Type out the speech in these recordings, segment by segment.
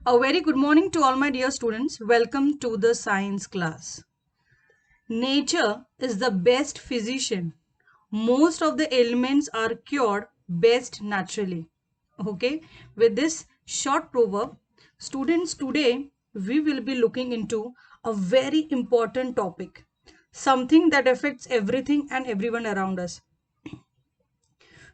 A very good morning to all my dear students. Welcome to the science class. Nature is the best physician. Most of the ailments are cured best naturally. Okay, with this short proverb, students, today we will be looking into a very important topic, something that affects everything and everyone around us.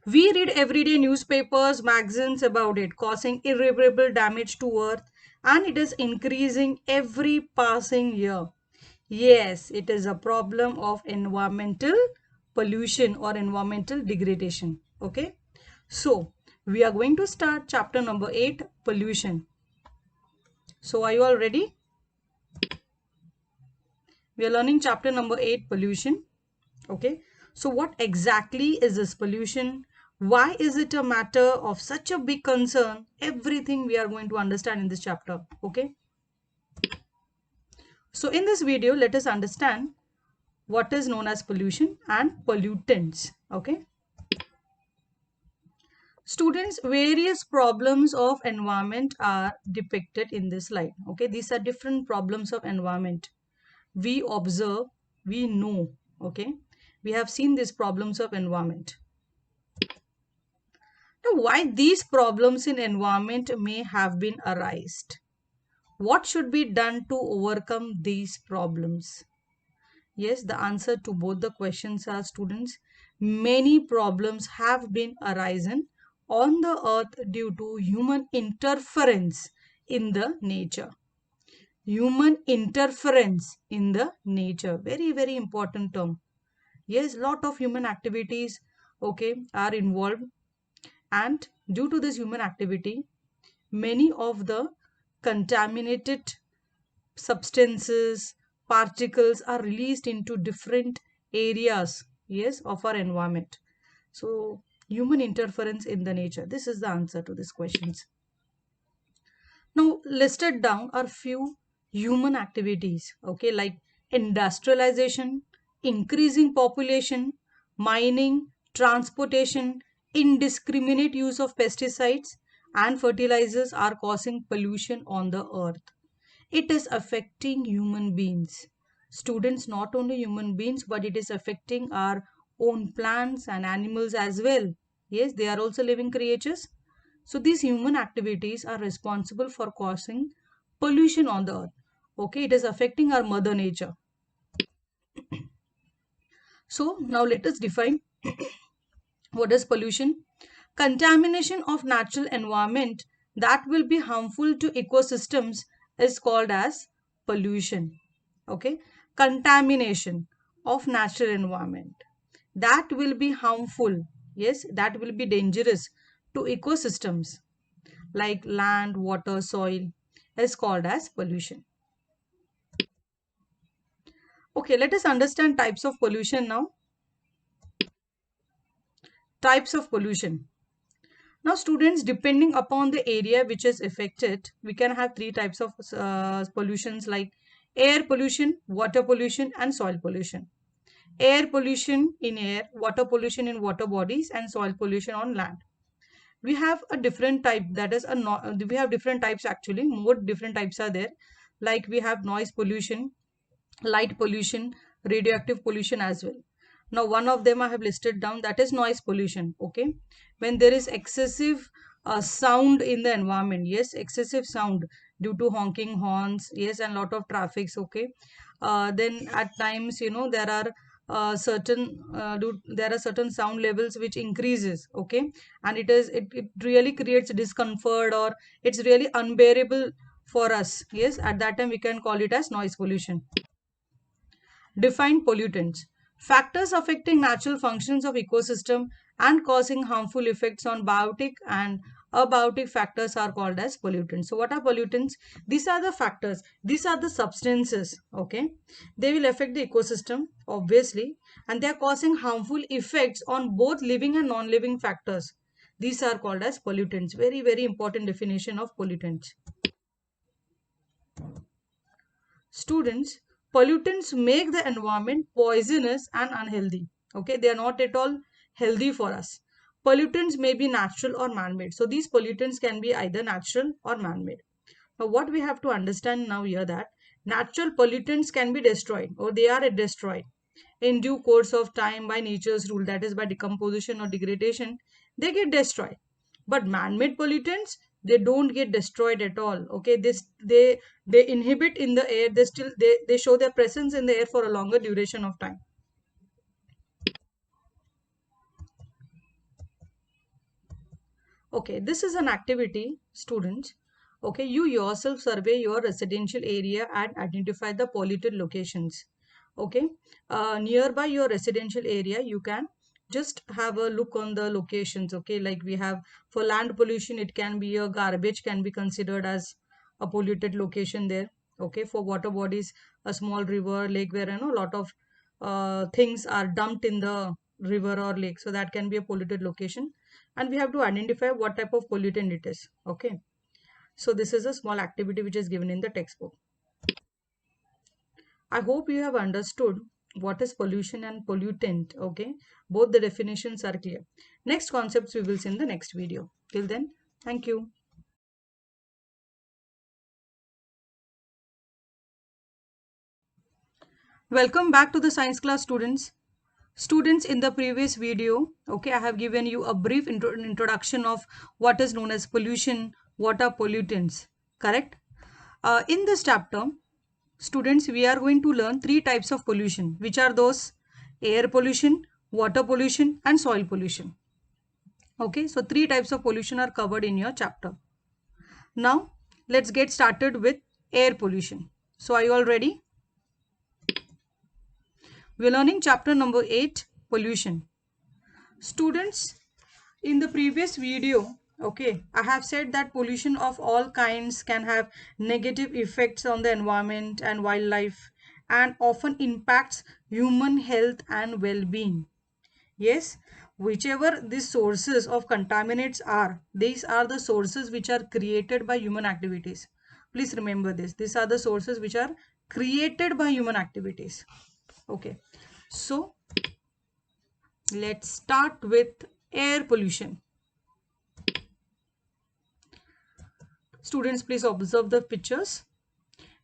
We read everyday newspapers, magazines about it, causing irreparable damage to Earth, and it is increasing every passing year. Yes, it is a problem of environmental pollution or environmental degradation. Okay, so we are going to start chapter number 8, pollution. So, are you all ready? We are learning chapter number 8, pollution. Okay, so what exactly is this pollution? Why is it a matter of such a big concern? Everything we are going to understand in this chapter. Okay, so in this video, let us understand what is known as pollution and pollutants. Okay, students, various problems of environment are depicted in this slide. Okay, these are different problems of environment we observe, we know. Okay, we have seen these problems of environment. Now, why these problems in environment may have been arised? What should be done to overcome these problems? Yes, the answer to both the questions are, students, many problems have been arisen on the earth due to human interference in the nature. Human interference in the nature. Very, very important term. Yes, lot of human activities, okay, are involved, and due to this human activity, many of the contaminated substances, particles are released into different areas, yes, of our environment. So human interference in the nature, this is the answer to these questions. Now listed down are few human activities, okay, like industrialization, increasing population, mining, transportation, indiscriminate use of pesticides and fertilizers are causing pollution on the earth. It is affecting human beings. Students, not only human beings, but it is affecting our own plants and animals as well. Yes, they are also living creatures. So these human activities are responsible for causing pollution on the earth. Okay, it is affecting our mother nature. So now let us define what is pollution. Contamination of natural environment that will be harmful to ecosystems is called as pollution. Okay, contamination of natural environment that will be harmful, yes, that will be dangerous to ecosystems like land, water, soil is called as pollution. Okay, let us understand types of pollution now. Types of pollution. Now, students, depending upon the area which is affected, we can have three types of pollutions like air pollution, water pollution, and soil pollution. Air pollution in air, water pollution in water bodies, and soil pollution on land. We have a different type, that is we have different types, actually more different types are there, like we have noise pollution, light pollution, radioactive pollution as well. Now one of them I have listed down, that is noise pollution. Okay, when there is excessive sound in the environment, yes, excessive sound due to honking horns, yes, and lot of traffics. Okay, then at times, there are there are certain sound levels which increases. Okay, and it really creates discomfort, or it's really unbearable for us. Yes, at that time we can call it as noise pollution. Define pollutants. Factors affecting natural functions of ecosystem and causing harmful effects on biotic and abiotic factors are called as pollutants. So what are pollutants? These are the factors. These are the substances. Okay. They will affect the ecosystem, obviously, and they are causing harmful effects on both living and non-living factors. These are called as pollutants. Very, very important definition of pollutants. Students, pollutants make the environment poisonous and unhealthy. Okay, they are not at all healthy for us. Pollutants may be natural or man-made. So these pollutants can be either natural or man-made. Now what we have to understand now here, that natural pollutants can be destroyed, or they are destroyed in due course of time by nature's rule, that is by decomposition or degradation. They get destroyed. But man-made pollutants, they don't get destroyed at all. Okay, they inhibit in the air. They show their presence in the air for a longer duration of time. Okay, this is an activity, students. Okay, you yourself survey your residential area and identify the polluted locations. Okay, nearby your residential area, you can just have a look on the locations. Okay, like we have for land pollution, it can be a garbage can be considered as a polluted location there. Okay, for water bodies, a small river, lake, where a lot of things are dumped in the river or lake, so that can be a polluted location, and we have to identify what type of pollutant it is. Okay, so this is a small activity which is given in the textbook. I hope you have understood what is pollution and pollutant. Okay, both the definitions are clear. Next concepts we will see in the next video. Till then, thank you. Welcome back to the science class, students. Students, in the previous video, okay, I have given you a brief introduction of what is known as pollution, what are pollutants, correct? In this chapter, students, we are going to learn three types of pollution, which are those: air pollution, water pollution, and soil pollution. Okay, so three types of pollution are covered in your chapter. Now, let's get started with air pollution. So, are you all ready? We are learning chapter number 8, pollution. Students, in the previous video, okay, I have said that pollution of all kinds can have negative effects on the environment and wildlife, and often impacts human health and well-being. Yes, whichever these sources of contaminants are, these are the sources which are created by human activities. Please remember this. These are the sources which are created by human activities. Okay, so let's start with air pollution. Students, please observe the pictures.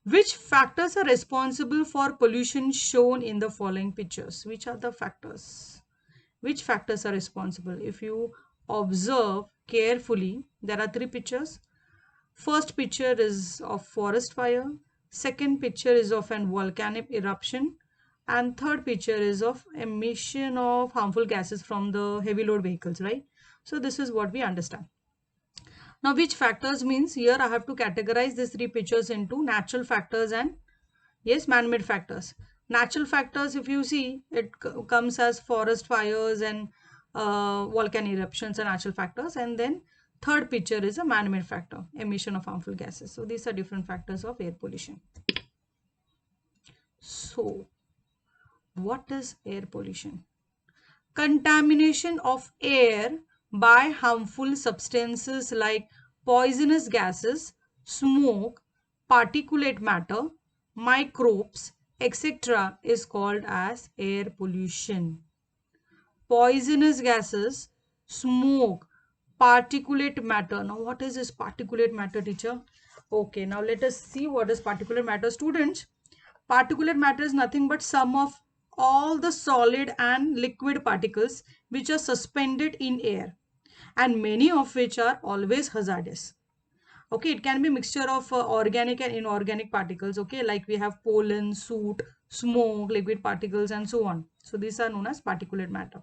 Which factors are responsible for pollution shown in the following pictures? Which are the factors? Which factors are responsible? If you observe carefully, there are three pictures. First picture is of forest fire. Second picture is of an volcanic eruption. And third picture is of emission of harmful gases from the heavy load vehicles, right? So this is what we understand. Now, which factors means here I have to categorize these three pictures into natural factors and yes, man-made factors. Natural factors, if you see, it comes as forest fires and volcanic eruptions are natural factors. And then third picture is a man-made factor, emission of harmful gases. So these are different factors of air pollution. So what is air pollution? Contamination of air by harmful substances like poisonous gases, smoke, particulate matter, microbes, etc. is called as air pollution. Poisonous gases, smoke, particulate matter. Now, what is this particulate matter, teacher? Okay, now let us see what is particulate matter, students. Particulate matter is nothing but sum of all the solid and liquid particles which are suspended in air, and many of which are always hazardous. Okay, it can be mixture of organic and inorganic particles. Okay, like we have pollen, soot, smoke, liquid particles, and so on. So these are known as particulate matter,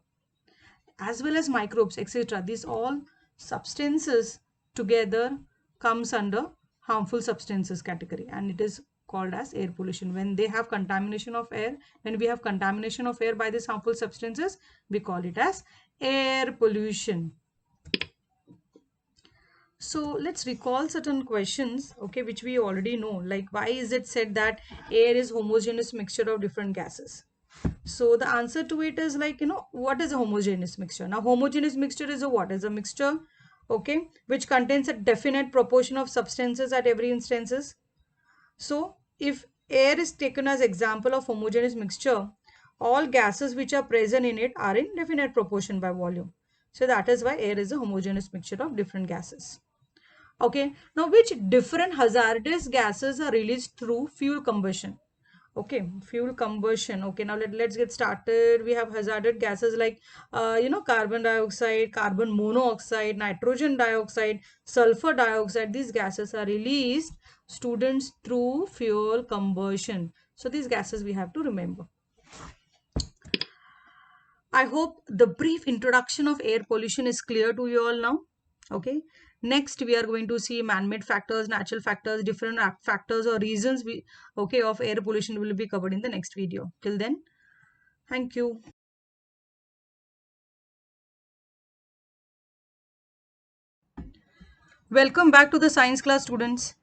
as well as microbes, etc. These all substances together comes under harmful substances category, and it is called as air pollution. When they have contamination of air, when we have contamination of air by these harmful substances, we call it as air pollution. So let's recall certain questions, okay, which we already know, like why is it said that air is homogeneous mixture of different gases? So the answer to it is like, what is a homogeneous mixture? Now, homogeneous mixture is a what? Is a mixture, okay, which contains a definite proportion of substances at every instances. So if air is taken as example of homogeneous mixture, all gases which are present in it are in definite proportion by volume. So that is why air is a homogeneous mixture of different gases. Okay, now which different hazardous gases are released through fuel combustion? Okay, fuel combustion. Okay, now let's get started. We have hazardous gases like, carbon dioxide, carbon monoxide, nitrogen dioxide, sulfur dioxide. These gases are released, students, through fuel combustion. So these gases we have to remember. I hope the brief introduction of air pollution is clear to you all now. Okay. Next, we are going to see man-made factors, natural factors, different factors or reasons of air pollution will be covered in the next video. Till then, thank you. Welcome back to the science class, students.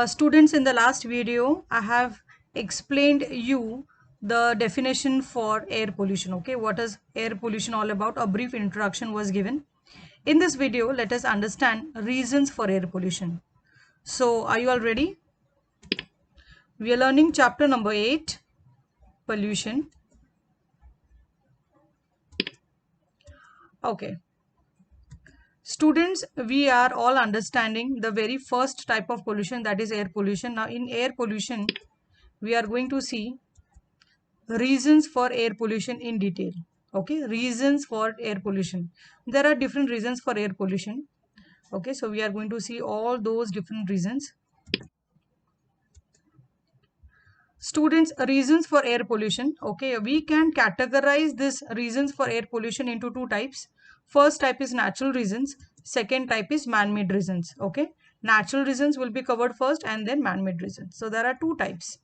Students, in the last video, I have explained you the definition for air pollution. Okay, what is air pollution all about? A brief introduction was given. In this video, let us understand reasons for air pollution. So, are you all ready? We are learning chapter number 8, pollution. Okay. Students, we are all understanding the very first type of pollution, that is air pollution. Now, in air pollution, we are going to see reasons for air pollution in detail. Okay, reasons for air pollution. There are different reasons for air pollution. Okay, so we are going to see all those different reasons. Students, reasons for air pollution. Okay, we can categorize this reasons for air pollution into two types. First type is natural reasons. Second type is man-made reasons. Okay, natural reasons will be covered first and then man-made reasons. So there are two types.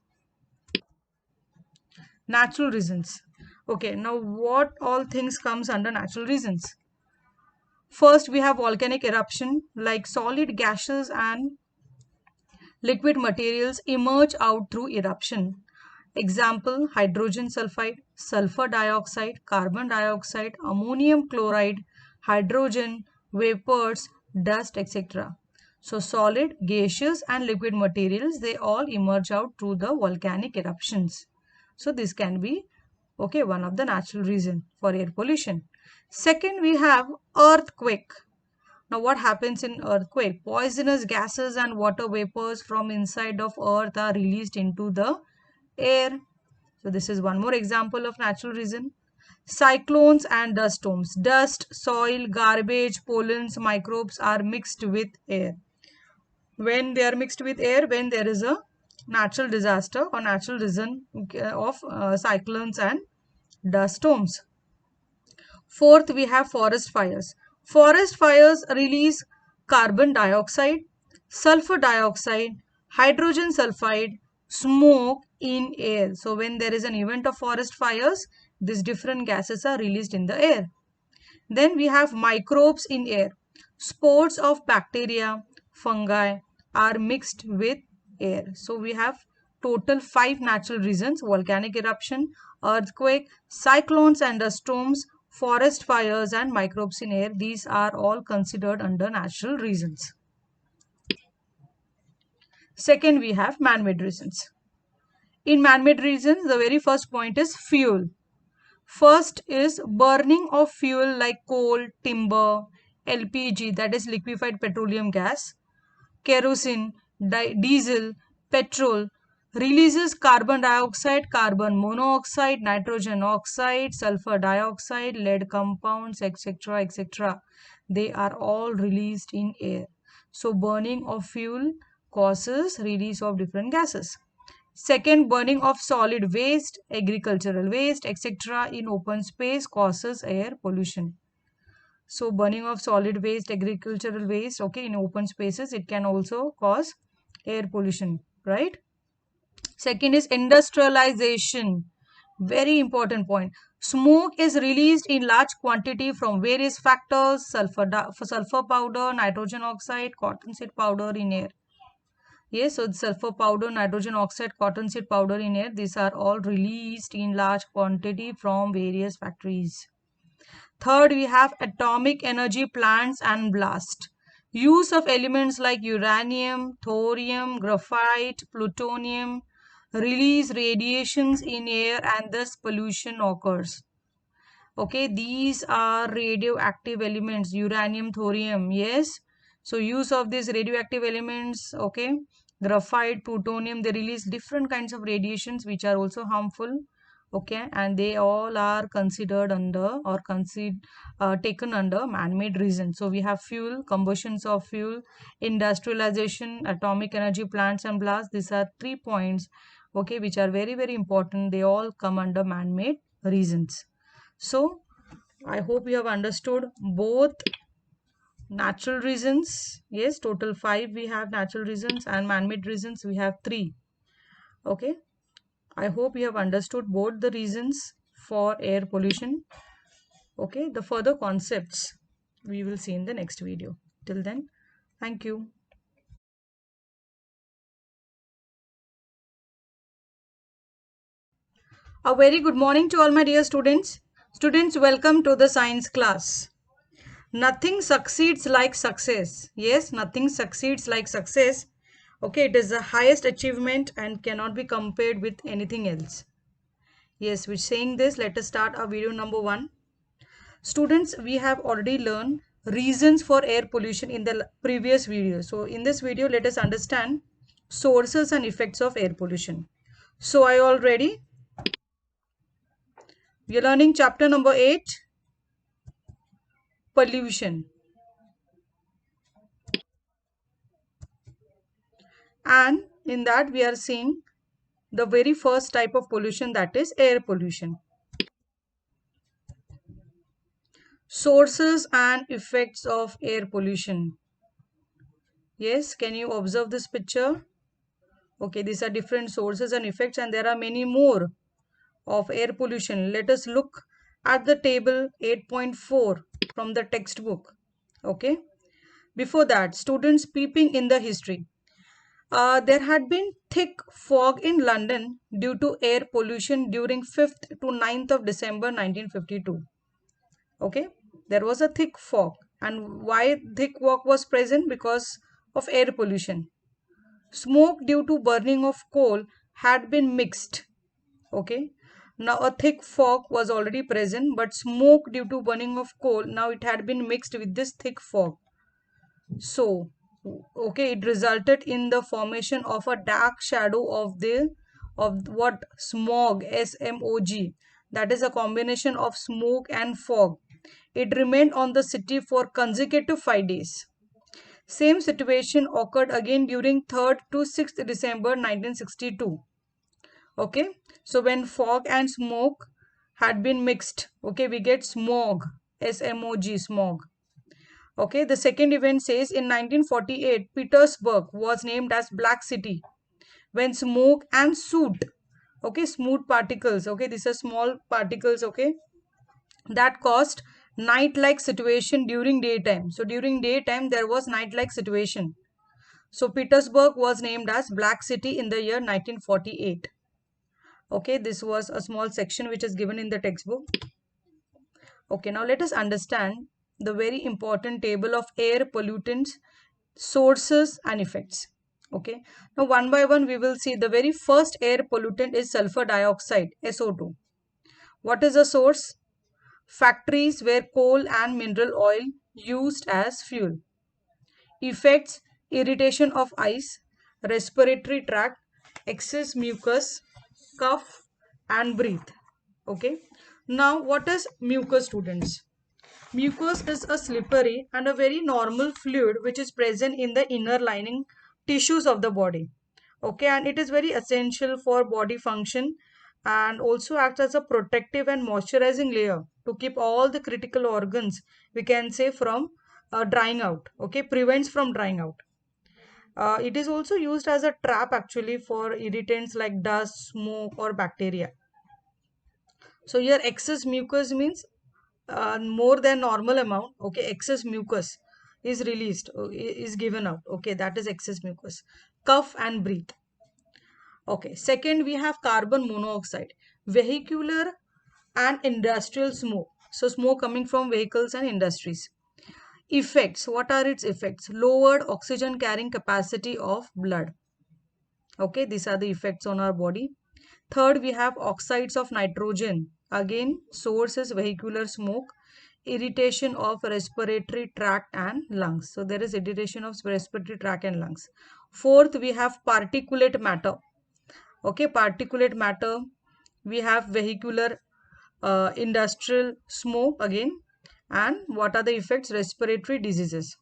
Natural reasons. Okay, now what all things comes under natural reasons? First, we have volcanic eruption, like solid gases and liquid materials emerge out through eruption. Example, hydrogen sulfide, sulfur dioxide, carbon dioxide, ammonium chloride, hydrogen, vapors, dust, etc. So solid, gaseous and liquid materials, they all emerge out through the volcanic eruptions. So this can be, okay, one of the natural reason for air pollution. Second, we have earthquake. Now what happens in earthquake? Poisonous gases and water vapors from inside of earth are released into the air. So this is one more example of natural reason. Cyclones and dust storms. Dust, soil, garbage, pollens, microbes are mixed with air. When they are mixed with air, when there is a natural disaster or natural reason of cyclones and dust storms. Fourth, we have forest fires. Forest fires release carbon dioxide, sulfur dioxide, hydrogen sulfide, smoke in air. So when there is an event of forest fires, these different gases are released in the air. Then we have microbes in air. Spores of bacteria, fungi are mixed with air. So we have total 5 natural reasons: volcanic eruption, earthquake, cyclones and dust storms, forest fires and microbes in air. These are all considered under natural reasons. Second, we have man-made reasons. In man-made reasons, the very first point is fuel. First is burning of fuel like coal, timber, LPG, that is liquefied petroleum gas, kerosene, diesel, petrol, releases carbon dioxide, carbon monoxide, nitrogen oxide, sulfur dioxide, lead compounds, etc., etc. They are all released in air. So burning of fuel causes release of different gases. Second, burning of solid waste, agricultural waste, etc. in open space causes air pollution. So burning of solid waste, agricultural waste, okay, in open spaces, it can also cause air pollution, right? Second is industrialization. Very important point. Smoke is released in large quantity from various factors: sulfur powder, nitrogen oxide, cottonseed powder in air. Yes, so sulfur powder, nitrogen oxide, cottonseed powder in air, these are all released in large quantity from various factories. Third, we have atomic energy plants and blast. Use of elements like uranium, thorium, graphite, plutonium release radiations in air and thus pollution occurs. Okay, these are radioactive elements, uranium, thorium, yes. So use of these radioactive elements, okay, graphite, plutonium, they release different kinds of radiations which are also harmful, okay, and they all are considered under or taken under man-made reasons. So we have fuel, combustions of fuel, industrialization, atomic energy plants and blasts. These are 3 points, okay, which are very, very important. They all come under man-made reasons. So I hope you have understood both natural reasons. Yes, total 5 we have natural reasons, and man-made reasons we have 3. Okay, I hope you have understood both the reasons for air pollution. Okay, the further concepts we will see in the next video. Till then, thank you. A very good morning to all my dear students. Students, welcome to the science class. Nothing succeeds like success. Yes, nothing succeeds like success. Okay, it is the highest achievement and cannot be compared with anything else. Yes, with saying this, let us start our video number 1. Students, we have already learned reasons for air pollution in the previous video. So in this video, let us understand sources and effects of air pollution. So are you all ready? We are learning chapter number 8, pollution. And in that we are seeing the very first type of pollution, that is air pollution. Sources and effects of air pollution. Yes, can you observe this picture? Okay, these are different sources and effects, and there are many more of air pollution. Let us look at the table 8.4 from the textbook. Okay, before that, students peeping in the history. There had been thick fog in London due to air pollution during 5th to 9th of December 1952. Okay, there was a thick fog, and why thick fog was present? Because of air pollution. Smoke due to burning of coal had been mixed. Okay, now a thick fog was already present, but smoke due to burning of coal, now it had been mixed with this thick fog. So okay, it resulted in the formation of a dark shadow of what? Smog, SMOG. That is a combination of smoke and fog. It remained on the city for consecutive 5 days. Same situation occurred again during 3rd to 6th December 1962. Okay, so when fog and smoke had been mixed, okay, we get smog, SMOG, smog. Okay, the second event says in 1948, Petersburg was named as Black City when smoke and soot, okay, smooth particles, okay, these are small particles, okay, that caused night-like situation during daytime. So during daytime, there was night-like situation. So Petersburg was named as Black City in the year 1948. Okay, this was a small section which is given in the textbook. Okay, now let us understand the very important table of air pollutants, sources and effects. Okay, now one by one we will see. The very first air pollutant is sulfur dioxide, SO2. What is the source? Factories where coal and mineral oil used as fuel. Effects: irritation of eyes, respiratory tract, excess mucus, cough and breathe. Okay, now what is mucus, students? Mucus is a slippery and a very normal fluid which is present in the inner lining tissues of the body. Okay, and it is very essential for body function and also acts as a protective and moisturizing layer to keep all the critical organs, we can say, from drying out. Okay, prevents from drying out. It is also used as a trap actually for irritants like dust, smoke or bacteria. So here excess mucus means more than normal amount. Okay, excess mucus is released, is given out. Okay, that is excess mucus. Cough and breathe. Okay, second we have carbon monoxide, vehicular and industrial smoke. So smoke coming from vehicles and industries. Effects: what are its effects? Lowered oxygen carrying capacity of blood. Okay, these are the effects on our body. Third, we have oxides of nitrogen. Again, source is vehicular smoke. irritation of respiratory tract and lungs. So there is irritation of respiratory tract and lungs. Fourth, we have particulate matter. Okay, particulate matter. We have vehicular, industrial smoke again. And what are the effects? Respiratory diseases.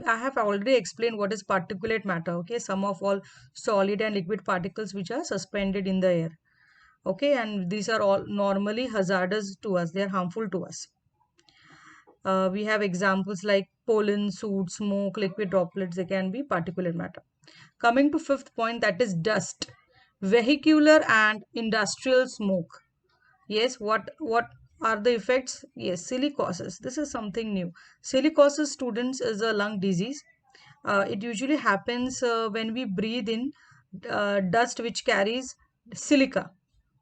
I have already explained what is particulate matter. Okay, sum of all solid and liquid particles which are suspended in the air. Okay, and these are all normally hazardous to us. They are harmful to us. We have examples like pollen, soot, smoke, liquid droplets. They can be particulate matter. Coming to fifth point, that is dust, vehicular and industrial smoke. Yes, what are the effects? Yes, silicosis. This is something new. Silicosis, students, is a lung disease. It usually happens when we breathe in dust which carries silica.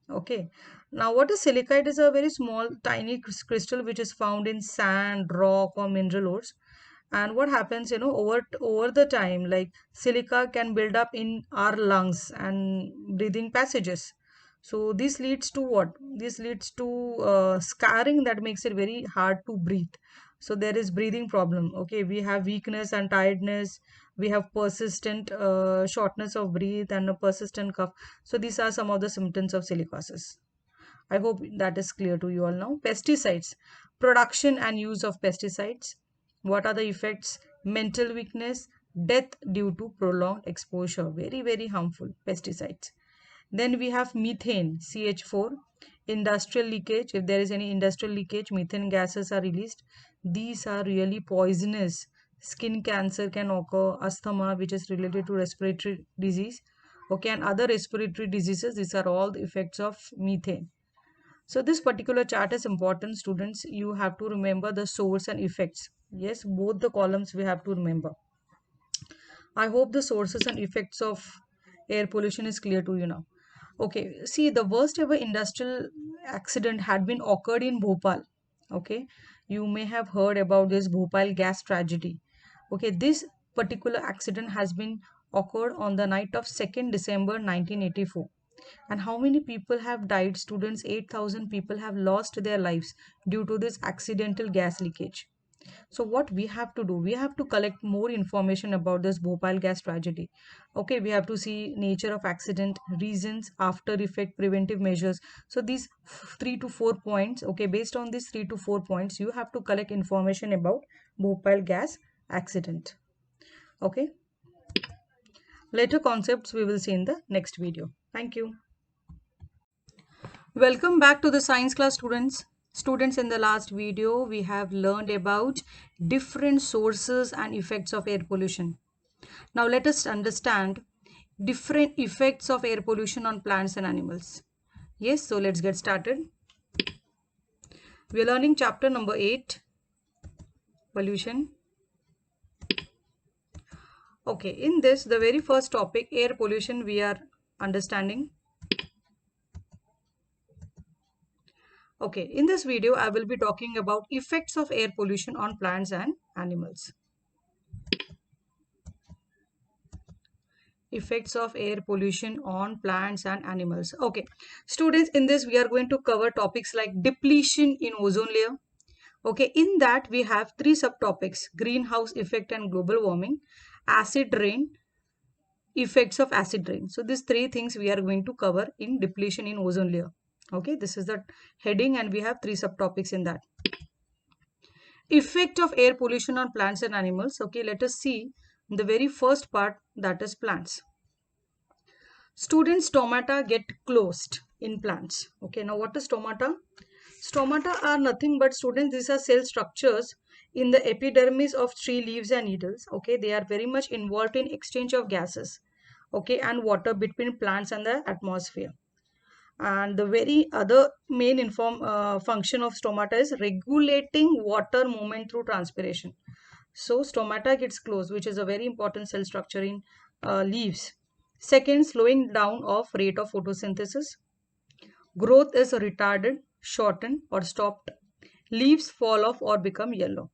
Okay. Now, what is silica? It is a very small, tiny crystal which is found in sand, rock, or mineral ores. And what happens, over the time, like silica can build up in our lungs and breathing passages. So this leads to what? This leads to scarring that makes it very hard to breathe. So there is breathing problem. Okay, we have weakness and tiredness. We have persistent shortness of breath and a persistent cough. So these are some of the symptoms of silicosis. I hope that is clear to you all now. Pesticides, production and use of pesticides. What are the effects? Mental weakness, death due to prolonged exposure. Very, very harmful pesticides. Then we have methane, CH4, industrial leakage. If there is any industrial leakage, methane gases are released. These are really poisonous. Skin cancer can occur, asthma, which is related to respiratory disease. Okay, and other respiratory diseases. These are all the effects of methane. So this particular chart is important, students. You have to remember the source and effects. Yes, both the columns we have to remember. I hope the sources and effects of air pollution is clear to you now. Okay, see, the worst ever industrial accident had been occurred in Bhopal. Okay, you may have heard about this Bhopal gas tragedy. Okay, this particular accident has been occurred on the night of 2nd December 1984. And how many people have died? Students, 8,000 people have lost their lives due to this accidental gas leakage. So what we have to do, we have to collect more information about this Bhopal gas tragedy. Okay, we have to see nature of accident, reasons, after effect, preventive measures. So these 3 to 4 points, okay, based on these 3 to 4 points, you have to collect information about Bhopal gas accident. Okay, later concepts we will see in the next video. Thank you. Welcome back to the science class, students. Students, in the last video, we have learned about different sources and effects of air pollution. Now let us understand different effects of air pollution on plants and animals. Yes, so let's get started. We are learning chapter number 8, pollution. Okay, in this, the very first topic, air pollution, we are understanding. Okay, in this video, I will be talking about effects of air pollution on plants and animals. Effects of air pollution on plants and animals. Okay, students, in this we are going to cover topics like depletion in ozone layer. Okay, in that we have 3 subtopics: greenhouse effect and global warming, acid rain, effects of acid rain. So these 3 things we are going to cover in depletion in ozone layer. Okay, this is the heading and we have 3 subtopics in that. Effect of air pollution on plants and animals. Okay, let us see the very first part, that is plants. Students, stomata get closed in plants. Okay, now what is stomata? Stomata are nothing but, students, these are cell structures in the epidermis of tree leaves and needles. Okay, they are very much involved in exchange of gases, okay, and water between plants and the atmosphere. And the very other main function of stomata is regulating water movement through transpiration. So stomata gets closed, which is a very important cell structure in leaves. Second, slowing down of rate of photosynthesis. Growth is retarded, shortened, or stopped. Leaves fall off or become yellow.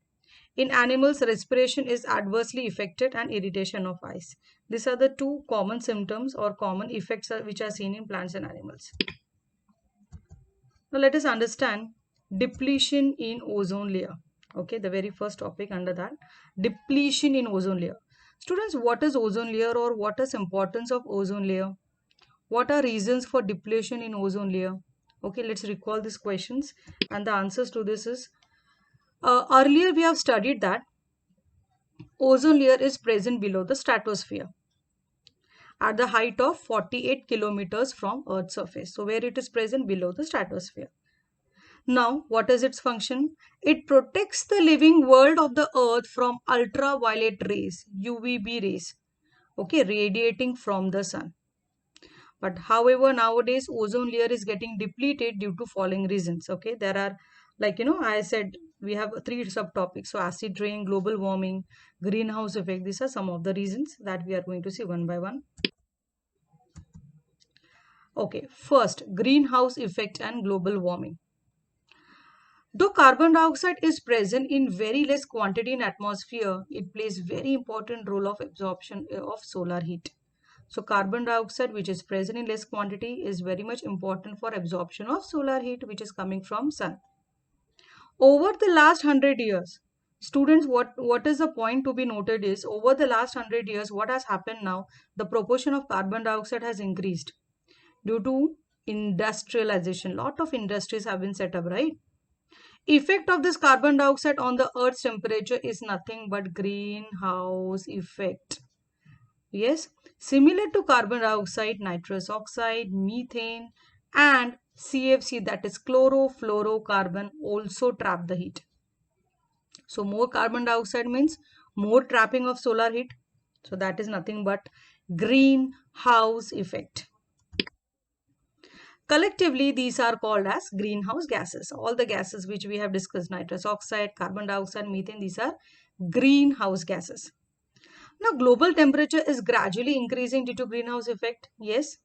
In animals, respiration is adversely affected and irritation of eyes. These are the 2 common symptoms or common effects which are seen in plants and animals. Now let us understand depletion in ozone layer. Okay, the very first topic under that, depletion in ozone layer. Students, what is ozone layer, or what is importance of ozone layer? What are reasons for depletion in ozone layer? Okay, let's recall these questions, and the answers to this is, earlier we have studied that ozone layer is present below the stratosphere at the height of 48 kilometers from Earth's surface. So where it is present below the stratosphere. Now, what is its function? It protects the living world of the Earth from ultraviolet rays, UVB rays, okay, radiating from the sun. But however, nowadays ozone layer is getting depleted due to following reasons. Okay, there are, like, I said, we have three subtopics. So acid rain, global warming, greenhouse effect. These are some of the reasons that we are going to see one by one. Okay, first, greenhouse effect and global warming. Though carbon dioxide is present in very less quantity in atmosphere, it plays very important role of absorption of solar heat. So carbon dioxide, which is present in less quantity, is very much important for absorption of solar heat, which is coming from sun. Over the last 100 years, students, what is the point to be noted is, over the last 100 years, what has happened now, the proportion of carbon dioxide has increased due to industrialization. Lot of industries have been set up, right? Effect of this carbon dioxide on the Earth's temperature is nothing but greenhouse effect. Yes, similar to carbon dioxide, nitrous oxide, methane, and CFC, that is chlorofluorocarbon, also trap the heat. So more carbon dioxide means more trapping of solar heat. So that is nothing but greenhouse effect. Collectively, these are called as greenhouse gases. All the gases which we have discussed, nitrous oxide, carbon dioxide, methane, these are greenhouse gases. Now, global temperature is gradually increasing due to greenhouse effect. Yes.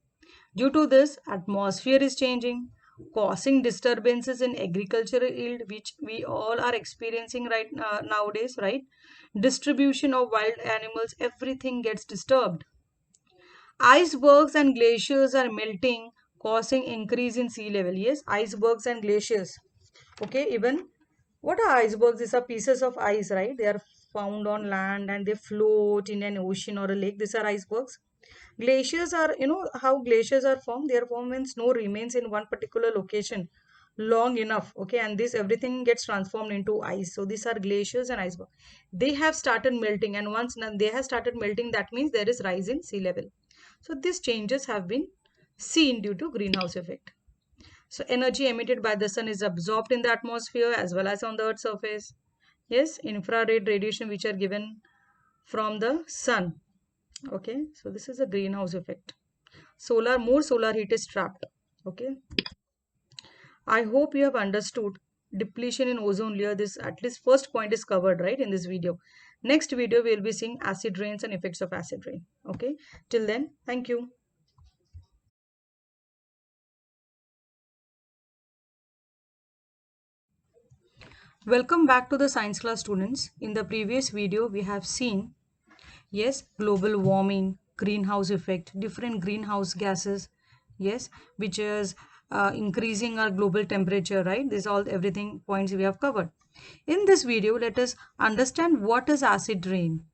Due to this, atmosphere is changing, causing disturbances in agricultural yield, which we all are experiencing right nowadays, right? Distribution of wild animals, everything gets disturbed. Icebergs and glaciers are melting, causing increase in sea level. Yes, icebergs and glaciers. Okay, even what are icebergs? These are pieces of ice, right? They are found on land and they float in an ocean or a lake. These are icebergs. Glaciers are, how glaciers are formed? They are formed when snow remains in one particular location long enough. Okay, and this everything gets transformed into ice. So these are glaciers and icebergs. They have started melting, and once they have started melting, that means there is rise in sea level. So these changes have been seen due to greenhouse effect. So energy emitted by the sun is absorbed in the atmosphere as well as on the earth's surface. Yes, infrared radiation which are given from the sun. Okay, so this is a greenhouse effect. More solar heat is trapped. Okay, I hope you have understood depletion in ozone layer. This at least first point is covered, right, in this video. Next video we will be seeing acid rains and effects of acid rain. Okay, till then, thank you. Welcome back to the science class, students. In the previous video we have seen, yes, global warming, greenhouse effect, different greenhouse gases, yes, which is increasing our global temperature, right? This all everything points we have covered. In this video, let us understand what is acid rain.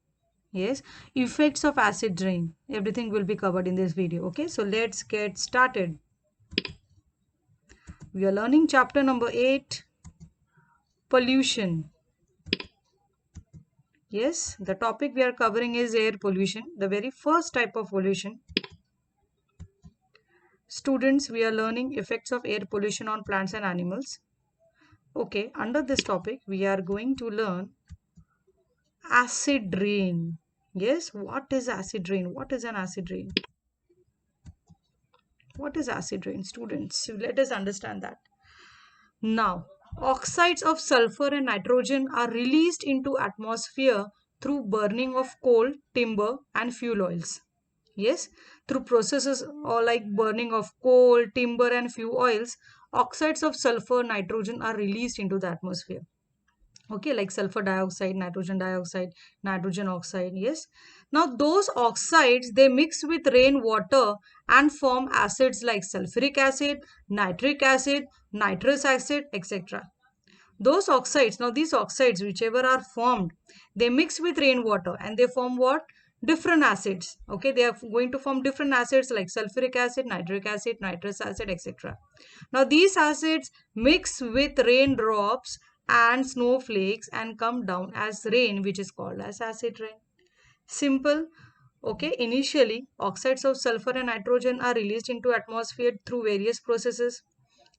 Yes, effects of acid rain, everything will be covered in this video. Okay, so let's get started. We are learning chapter number 8, pollution. Yes, the topic we are covering is air pollution, the very first type of pollution. Students, we are learning effects of air pollution on plants and animals. Okay, under this topic, we are going to learn acid rain. Yes, what is acid rain? What is an acid rain? What is acid rain, students? So let us understand that. Now, oxides of sulfur and nitrogen are released into atmosphere through burning of coal, timber, and fuel oils. Yes, through processes or like burning of coal, timber, and fuel oils, oxides of sulfur, nitrogen are released into the atmosphere. Okay, like sulfur dioxide, nitrogen oxide. Yes. Now those oxides, they mix with rainwater and form acids like sulfuric acid, nitric acid, nitrous acid, etc. Those oxides, now these oxides, whichever are formed, they mix with rainwater and they form what? Different acids. Okay, they are going to form different acids like sulfuric acid, nitric acid, nitrous acid, etc. Now these acids mix with raindrops and snowflakes and come down as rain, which is called as acid rain. Simple. Okay, initially oxides of sulfur and nitrogen are released into atmosphere through various processes.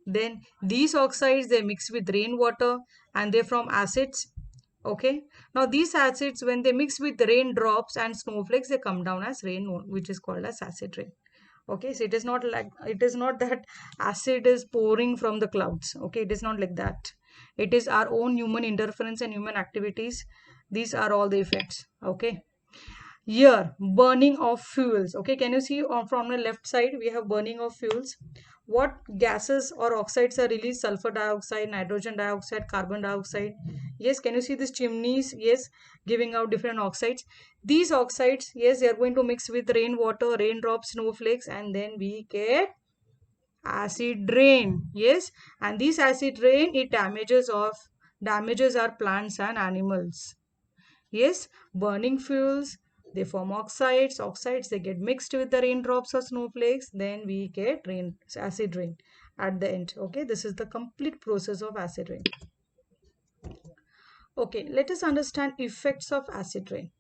Then these oxides, they mix with rainwater and they form acids. Okay, now these acids, when they mix with raindrops and snowflakes, they come down as rain, which is called as acid rain. Okay, so it is not like, it is not that acid is pouring from the clouds. Okay, it is not like that. It is our own human interference and human activities. These are all the effects. Okay, here, burning of fuels. Okay, can you see from the left side, we have burning of fuels. What gases or oxides are released? Sulfur dioxide, nitrogen dioxide, carbon dioxide. Yes, can you see these chimneys? Yes, giving out different oxides. These oxides, yes, they are going to mix with rainwater, raindrops, snowflakes, and then we get acid rain. Yes, and this acid rain, it damages our plants and animals. Yes, burning fuels, they form oxides. Oxides, they get mixed with the raindrops or snowflakes. Then we get acid rain at the end. Okay, this is the complete process of acid rain. Okay, let us understand effects of acid rain.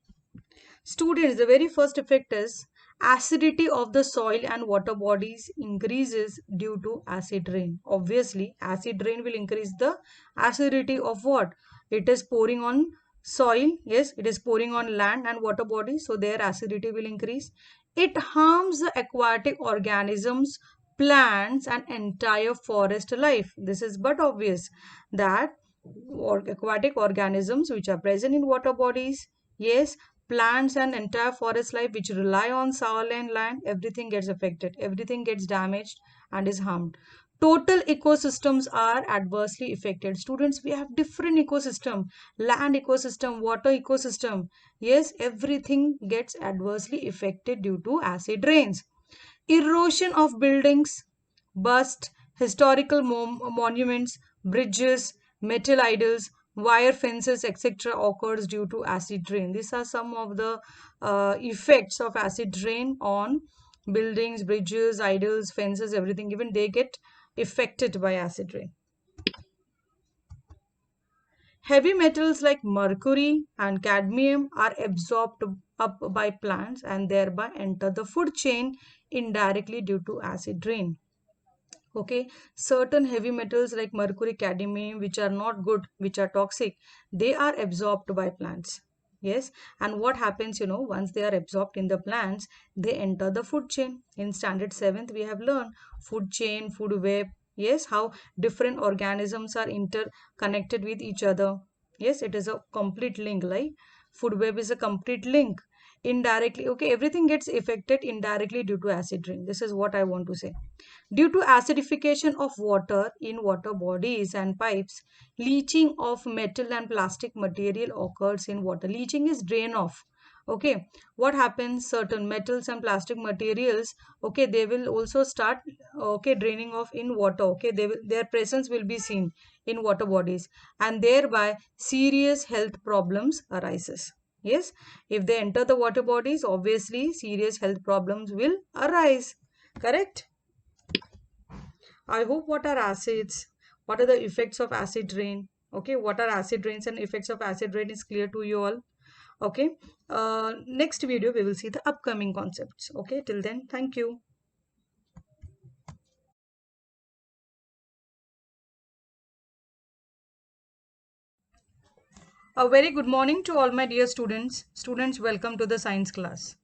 Students, the very first effect is acidity of the soil and water bodies increases due to acid rain. Obviously, acid rain will increase the acidity of what? It is pouring on soil. Yes, it is pouring on land and water bodies. So their acidity will increase. It harms the aquatic organisms, plants and entire forest life. This is but obvious that aquatic organisms which are present in water bodies, yes, plants and entire forest life which rely on soil and land, everything gets affected, everything gets damaged and is harmed. Total ecosystems are adversely affected. Students, we have different ecosystem, land ecosystem, water ecosystem. Yes, everything gets adversely affected due to acid rains. Erosion of buildings, bust, historical monuments, bridges, metal idols, wire fences, etc. occurs due to acid rain. These are some of the effects of acid rain on buildings, bridges, idols, fences, everything. Even they get affected by acid rain. Heavy metals like mercury and cadmium are absorbed up by plants and thereby enter the food chain indirectly due to acid rain. Okay, certain heavy metals like mercury, cadmium, which are not good, which are toxic, they are absorbed by plants. Yes, and what happens, once they are absorbed in the plants, they enter the food chain. In standard 7th, we have learned food chain, food web. Yes, how different organisms are interconnected with each other. Yes, it is a complete link, like food web is a complete link. Indirectly, okay, everything gets affected indirectly due to acid rain. This is what I want to say. Due to acidification of water in water bodies and pipes, leaching of metal and plastic material occurs in water. Leaching is drain off. Okay, what happens? Certain metals and plastic materials, okay, they will also start, okay, draining off in water. Okay, their presence will be seen in water bodies, and thereby serious health problems arises. Yes, if they enter the water bodies, obviously serious health problems will arise. Correct? I hope what are acids, what are the effects of acid rain, okay, what are acid rains and effects of acid rain is clear to you all. Okay, next video we will see the upcoming concepts. Okay, till then, thank you. A very good morning to all my dear students. Students, welcome to the science class.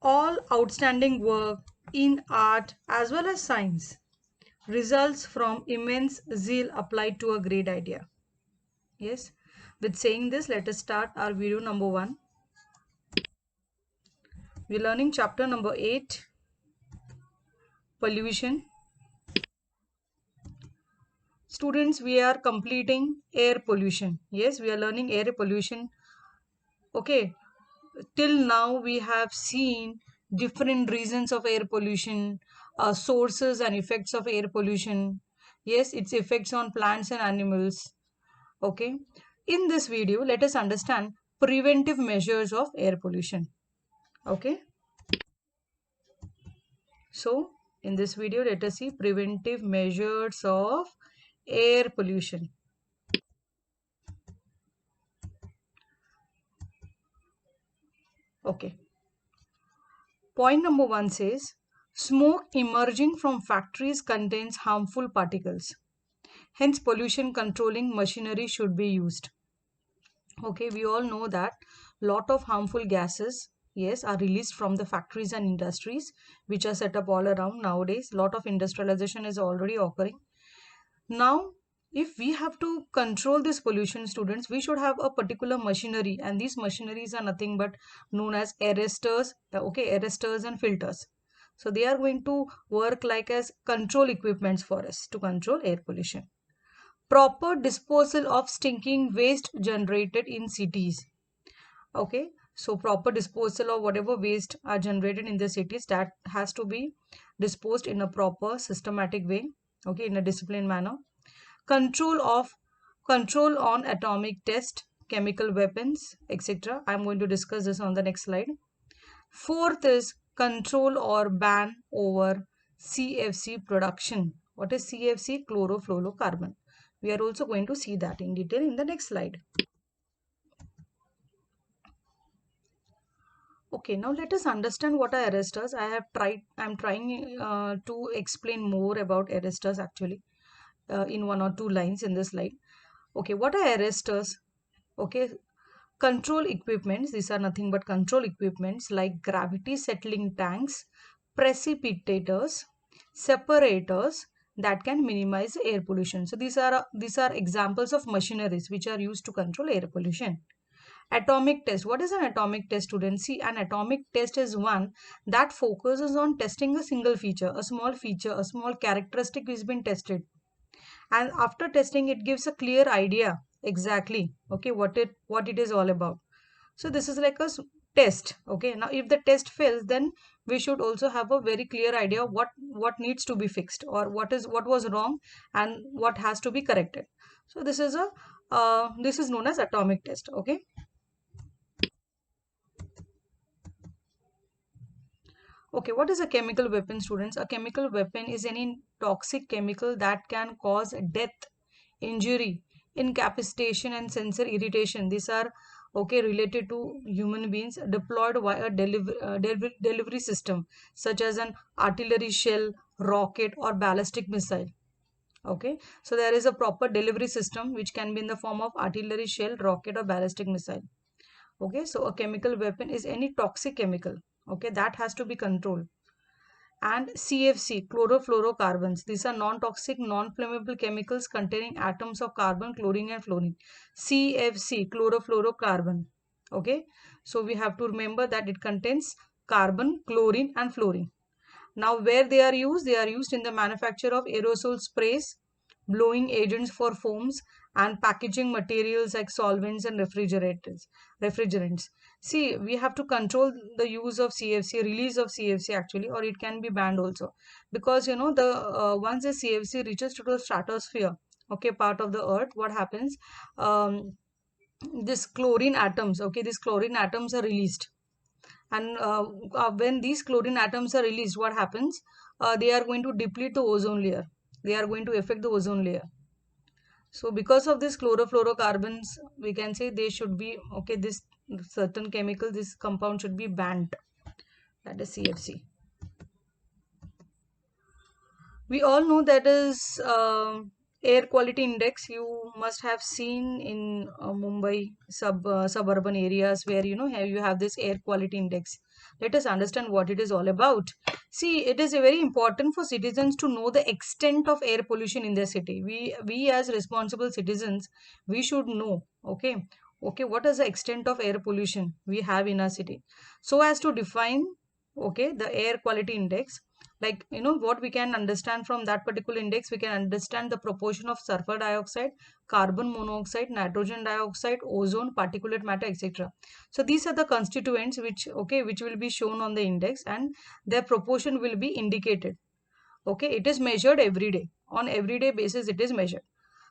All outstanding work in art as well as science results from immense zeal applied to a great idea. Yes, with saying this, let us start our video number 1. We're learning chapter number 8, pollution. Students, we are completing air pollution. Yes, we are learning air pollution. Okay, till now we have seen different reasons of air pollution, sources and effects of air pollution. Yes, its effects on plants and animals. Okay. In this video, let us understand preventive measures of air pollution. Okay. So, in this video, let us see preventive measures of air pollution. Okay. Point number 1 says smoke emerging from factories contains harmful particles. Hence, pollution controlling machinery should be used. Okay, we all know that lot of harmful gases, yes, are released from the factories and industries which are set up all around nowadays. Lot of industrialization is already occurring. Now, if we have to control this pollution, students, we should have a particular machinery, and these machineries are nothing but known as arresters, okay, arresters and filters. So they are going to work like as control equipments for us to control air pollution. Proper disposal of stinking waste generated in cities. Okay, so proper disposal of whatever waste are generated in the cities, that has to be disposed in a proper systematic way, okay, in a disciplined manner. Control on atomic test, chemical weapons, etc. I'm going to discuss this on the next slide. Fourth is control or ban over CFC production. What is CFC? Chlorofluorocarbon. We are also going to see that in detail in the next slide. Okay, now let us understand what are arresters. I'm trying to explain more about arresters actually in one or two lines in this slide. Okay, what are arresters? Okay, control equipments, these are nothing but control equipments like gravity settling tanks, precipitators, separators that can minimize air pollution. So these are examples of machineries which are used to control air pollution. Atomic test. What is an atomic test, students? See, an atomic test is one that focuses on testing a single feature, a small characteristic which has been tested. And after testing, it gives a clear idea exactly, okay, what it is all about. So this is like a test. Okay, now if the test fails, then we should also have a very clear idea what needs to be fixed, or what was wrong and what has to be corrected. So this is known as atomic test. Okay. Okay, what is a chemical weapon, students? A chemical weapon is any toxic chemical that can cause death, injury, incapacitation, and sensor irritation. These are okay related to human beings, deployed via delivery system such as an artillery shell, rocket, or ballistic missile. Okay, so there is a proper delivery system which can be in the form of artillery shell, rocket, or ballistic missile. Okay, so a chemical weapon is any toxic chemical, okay, that has to be controlled. And CFC, chlorofluorocarbons, these are non-toxic, non-flammable chemicals containing atoms of carbon, chlorine and fluorine. CFC, chlorofluorocarbon. Okay, so we have to remember that it contains carbon, chlorine and fluorine. Now where they are used? They are used in the manufacture of aerosol sprays, blowing agents for foams, and packaging materials like solvents and refrigerants. See, we have to control the use of CFC, release of CFC actually, or it can be banned also, because the once the CFC reaches to the stratosphere, okay, part of the earth, what happens? This chlorine atoms, okay, these chlorine atoms are released, and when these chlorine atoms are released, what happens? They are going to deplete the ozone layer. They are going to affect the ozone layer. So because of this chlorofluorocarbons, we can say they should be, okay, this certain chemical, this compound should be banned. That is CFC. We all know that is air quality index. You must have seen in Mumbai suburban areas where you have this air quality index. Let us understand what it is all about. See, it is very important for citizens to know the extent of air pollution in their city. We as responsible citizens, we should know. Okay, what is the extent of air pollution we have in our city, so as to define, okay, the air quality index. Like, what we can understand from that particular index, we can understand the proportion of sulfur dioxide, carbon monoxide, nitrogen dioxide, ozone, particulate matter, etc. So these are the constituents which will be shown on the index, and their proportion will be indicated. Okay, it is measured every day. On everyday basis it is measured.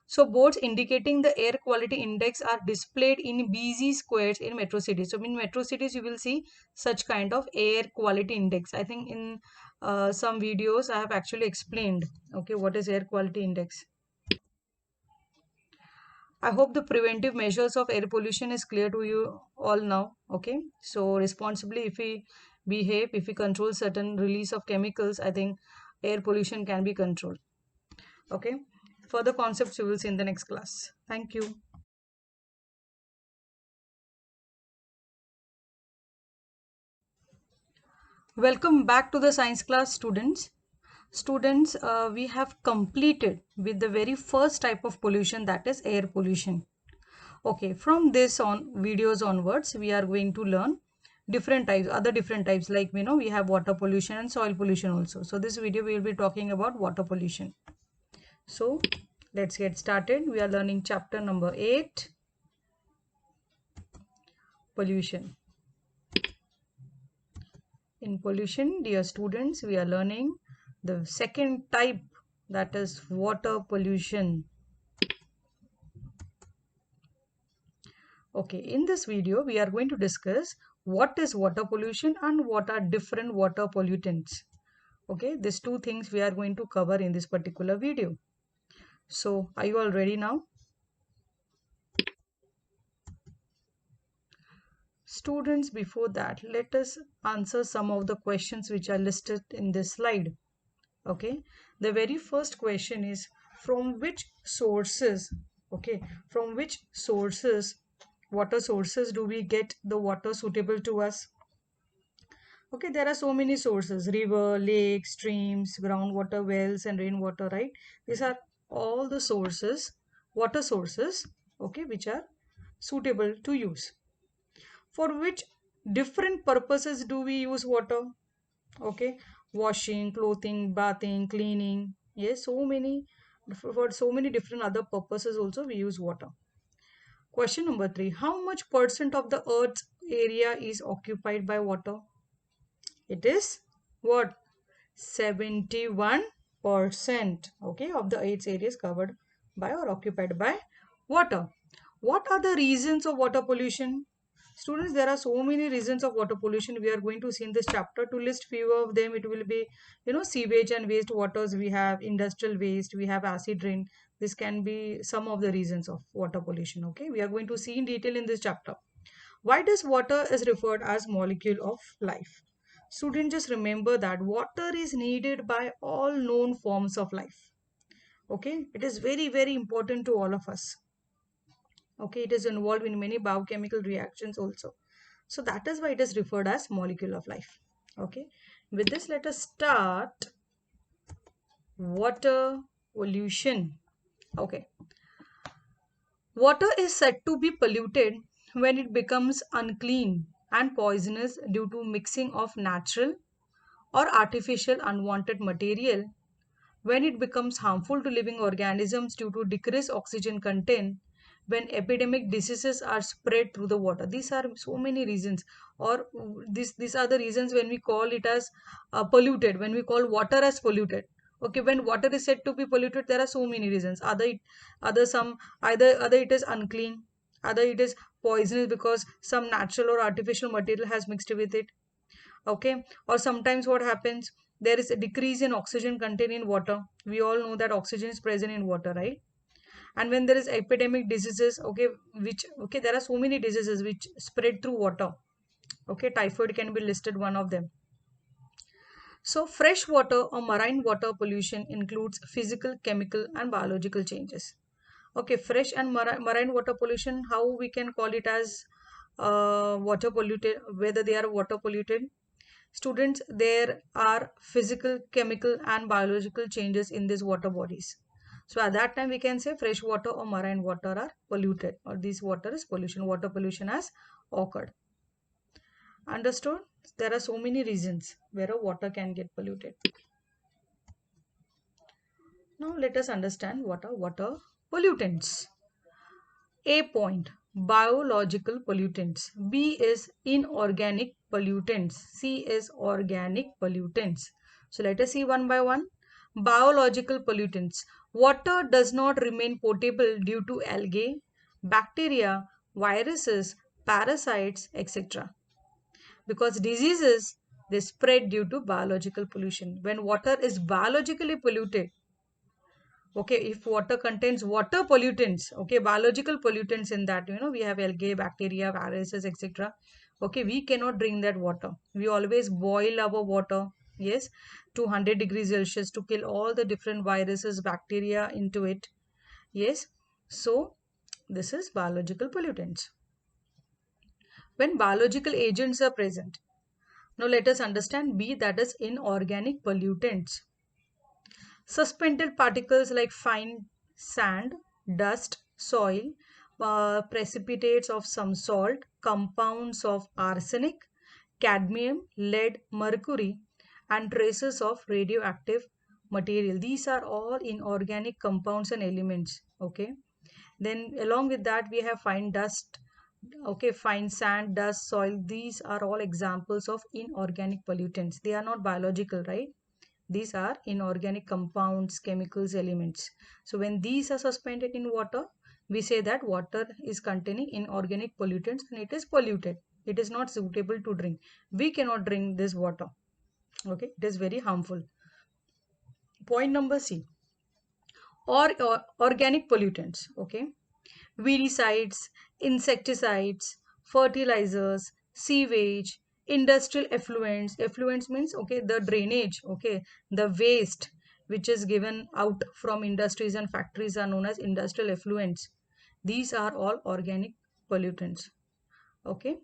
So boards indicating the air quality index are displayed in BZ squares in metro cities. So in metro cities you will see such kind of air quality index. I think in some videos I have actually explained, okay, what is air quality index. I hope the preventive measures of air pollution is clear to you all now. Okay, so responsibly, if we behave, if we control certain release of chemicals, I think air pollution can be controlled. Okay, further concepts you will see in the next class. Thank you. Welcome back to the science class, students. Students, we have completed with the very first type of pollution, that is air pollution. Okay, from this on videos onwards, we are going to learn different types, other different types, like we have water pollution and soil pollution also. So this video we will be talking about water pollution. So let's get started. We are learning chapter number 8, pollution. In pollution, dear students, we are learning the second type, that is water pollution. Okay, in this video, we are going to discuss what is water pollution and what are different water pollutants. Okay, these two things we are going to cover in this particular video. So, are you all ready now? Students, before that, let us answer some of the questions which are listed in this slide. Okay, the very first question is, from which sources, okay, from which sources, water sources, do we get the water suitable to us? Okay, there are so many sources: river, lakes, streams, groundwater wells, and rainwater, right? These are all the sources, water sources, okay, which are suitable to use. For which different purposes do we use water? Okay, washing, clothing, bathing, cleaning. Yes, so many, for so many different other purposes also we use water. Question number 3. How much percent of the earth's area is occupied by water? It is what? 71%, okay, of the Earth's area is covered by or occupied by water. What are the reasons of water pollution? Students, there are so many reasons of water pollution we are going to see in this chapter. To list few of them, it will be, sewage and waste waters, we have industrial waste, we have acid rain. This can be some of the reasons of water pollution. Okay, we are going to see in detail in this chapter. Why does water is referred as molecule of life? Students, just remember that water is needed by all known forms of life. Okay, it is very, very important to all of us. Okay, it is involved in many biochemical reactions also. So that is why it is referred as molecule of life. Okay, with this, let us start water pollution. Okay, water is said to be polluted when it becomes unclean and poisonous due to mixing of natural or artificial unwanted material, when it becomes harmful to living organisms due to decreased oxygen content, when epidemic diseases are spread through the water. These are so many reasons, or these are the reasons when we call it as polluted, when we call water as polluted. Okay, when water is said to be polluted, there are so many reasons. Either it is unclean, either it is poisonous because some natural or artificial material has mixed with it. Okay, or sometimes what happens, there is a decrease in oxygen content in water. We all know that oxygen is present in water, right? And when there is epidemic diseases, okay, there are so many diseases which spread through water. Okay, typhoid can be listed one of them. So fresh water or marine water pollution includes physical, chemical, and biological changes. Okay, fresh and marine water pollution, how we can call it as water polluted, whether they are water polluted? Students, there are physical, chemical, and biological changes in these water bodies. So at that time, we can say fresh water or marine water are polluted, or this water is pollution. Water pollution has occurred. Understood? There are so many reasons where a water can get polluted. Now let us understand what are water pollutants. A point, biological pollutants. B is inorganic pollutants. C is organic pollutants. So let us see one by one. Biological pollutants. Water does not remain potable due to algae, bacteria, viruses, parasites, etc. Because diseases, they spread due to biological pollution. When water is biologically polluted, okay, if water contains water pollutants, okay, biological pollutants in that, we have algae, bacteria, viruses, etc. Okay, we cannot drink that water. We always boil our water, yes, to 100 degrees Celsius to kill all the different viruses, bacteria into it. Yes, so this is biological pollutants. When biological agents are present, now let us understand B, that is inorganic pollutants. Suspended particles like fine sand, dust, soil, precipitates of some salt, compounds of arsenic, cadmium, lead, mercury, and traces of radioactive material. These are all inorganic compounds and elements. Okay. Then along with that, we have fine dust, okay, fine sand, dust, soil. These are all examples of inorganic pollutants. They are not biological, right? These are inorganic compounds, chemicals, elements. So when these are suspended in water, we say that water is containing inorganic pollutants and it is polluted. It is not suitable to drink. We cannot drink this water. Okay, it is very harmful. Point number C, or organic pollutants. Okay, weedicides, insecticides, fertilizers, sewage, industrial effluents. Effluents means, okay, the drainage, okay, the waste which is given out from industries and factories are known as industrial effluents. These are all organic pollutants. Okay.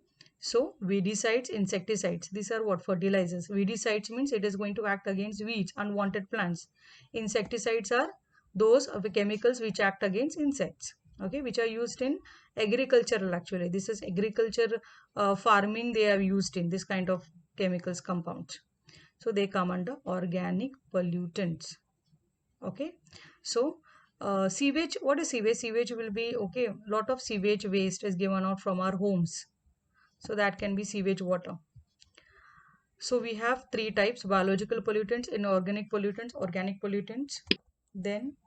So weedicides, insecticides, these are what? Fertilizers. Weedicides means it is going to act against weeds, unwanted plants. Insecticides are those of the chemicals which act against insects, okay, which are used in agricultural. Actually, this is agriculture, farming, they are used in this kind of chemicals, compounds. So they come under organic pollutants. Okay. So sewage, what is sewage? Sewage will be, okay, lot of sewage waste is given out from our homes, so that can be sewage water. So we have three types: biological pollutants, inorganic pollutants, organic pollutants. Then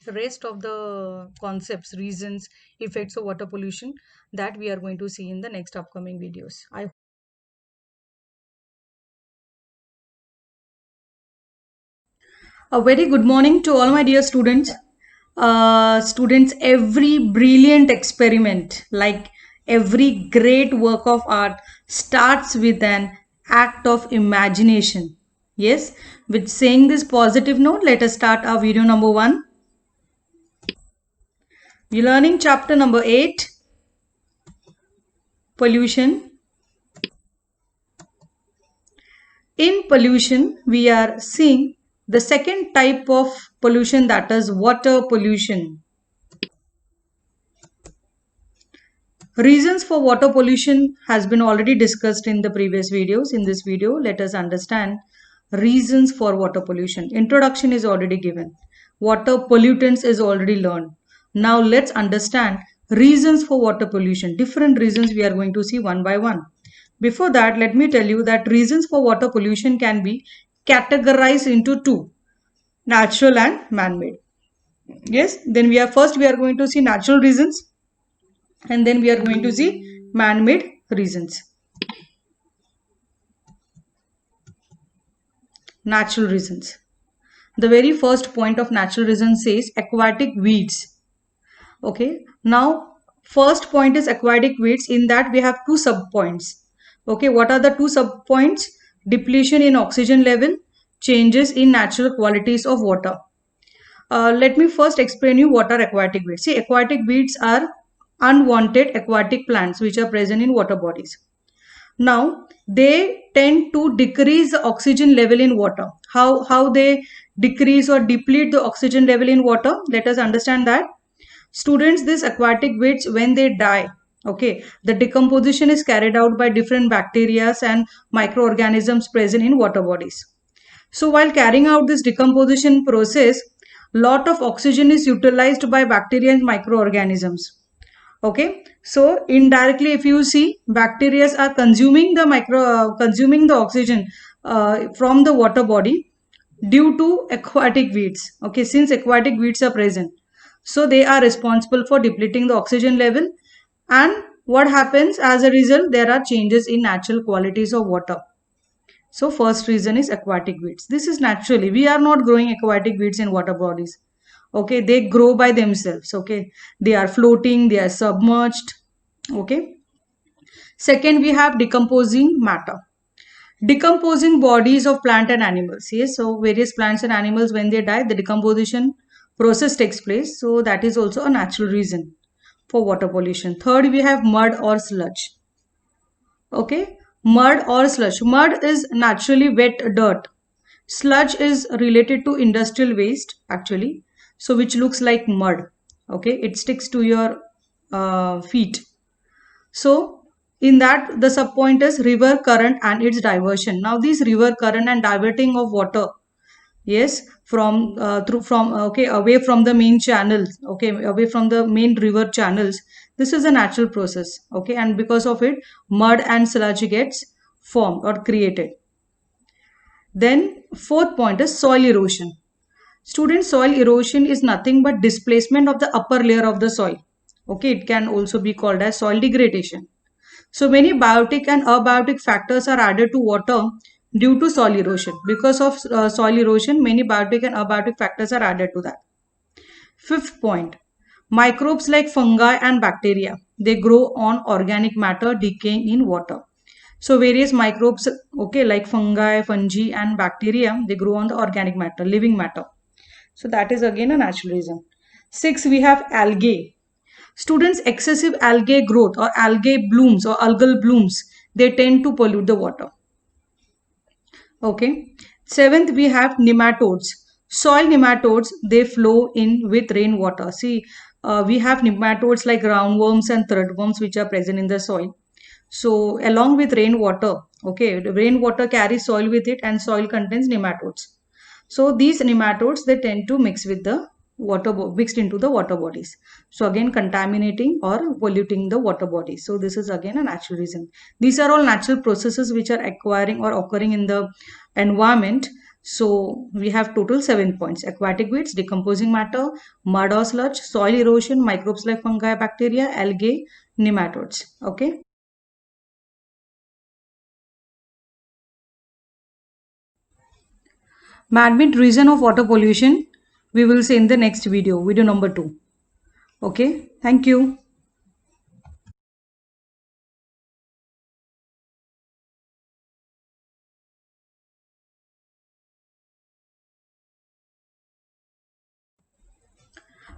the rest of the concepts, reasons, effects of water pollution, that we are going to see in the next upcoming videos. A very good morning to all my dear students. Students, every brilliant experiment, like every great work of art, starts with an act of imagination. Yes, with saying this positive note, let us start our video number 1. We're learning chapter number 8, pollution. In pollution, we are seeing the second type of pollution, that is water pollution. Reasons for water pollution has been already discussed in the previous videos. In this video, let us understand reasons for water pollution. Introduction is already given. Water pollutants is already learned. Now let's understand reasons for water pollution. Different reasons we are going to see one by one. Before that, let me tell you that reasons for water pollution can be categorized into two: natural and man-made. Yes, then we are going to see natural reasons, and then we are going to see man-made reasons. Natural reasons. The very first point of natural reasons says aquatic weeds. Okay, now first point is aquatic weeds. In that we have two sub points. Okay, what are the two sub points? Depletion in oxygen level, changes in natural qualities of water. Let me first explain you what are aquatic weeds. See, aquatic weeds are unwanted aquatic plants which are present in water bodies. Now they tend to decrease the oxygen level in water. How they decrease or deplete the oxygen level in water? Let us understand that. Students, these aquatic weeds, when they die, okay, the decomposition is carried out by different bacteria and microorganisms present in water bodies. So while carrying out this decomposition process, lot of oxygen is utilized by bacteria and microorganisms. Okay, so indirectly, if you see, bacteria are consuming the oxygen from the water body. due to aquatic weeds. Okay, since aquatic weeds are present, so they are responsible for depleting the oxygen level. And what happens as a result? There are changes in natural qualities of water. So first reason is aquatic weeds. This is naturally, we are not growing aquatic weeds in water bodies. Okay, they grow by themselves. Okay, they are floating, they are submerged. Okay. Second, we have decomposing matter. Decomposing bodies of plant and animals. Yes, so various plants and animals, when they die, the decomposition process takes place. So that is also a natural reason for water pollution. Third, we have mud or sludge. Okay, mud or sludge. Mud is naturally wet dirt. Sludge is related to industrial waste actually, so which looks like mud. Okay, it sticks to your feet. So in that, the subpoint is river current and its diversion. Now this river current and diverting of water, yes, from through from okay, away from the main channels, okay, away from the main river channels, this is a natural process. Okay, and because of it, mud and sludge gets formed or created. Then fourth point is soil erosion. Student, soil erosion is nothing but displacement of the upper layer of the soil. Okay, it can also be called as soil degradation. So many biotic and abiotic factors are added to water due to soil erosion. Because of soil erosion, many biotic and abiotic factors are added to that. Fifth point, microbes like fungi and bacteria, they grow on organic matter decaying in water. So various microbes, okay, like fungi, and bacteria, they grow on the organic matter, living matter. So that is again a natural reason. Six, we have algae. Students, excessive algae growth or algae blooms or algal blooms, they tend to pollute the water. Okay. Seventh, we have nematodes. Soil nematodes, they flow in with rainwater. See, we have nematodes like roundworms and threadworms which are present in the soil. So along with rainwater, okay, the rainwater carries soil with it and soil contains nematodes. So these nematodes, they tend to mix with the water, mixed into the water bodies. So again contaminating or polluting the water bodies. So this is again a natural reason. These are all natural processes which are acquiring or occurring in the environment. So we have total 7 points: aquatic weeds, decomposing matter, mud or sludge, soil erosion, microbes like fungi, bacteria, algae, nematodes. Okay. Man-made reason of water pollution, we will see in the next video number 2. Okay, thank you.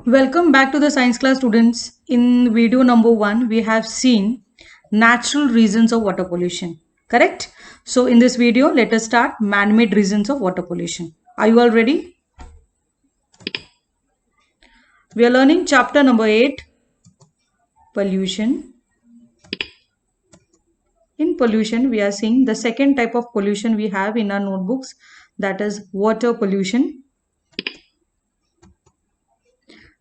Welcome back to the science class, students. In video number 1, we have seen natural reasons of water pollution. Correct? So in this video, let us start man-made reasons of water pollution. Are you all ready? We are learning chapter number 8, pollution. In pollution, we are seeing the second type of pollution we have in our notebooks, that is water pollution.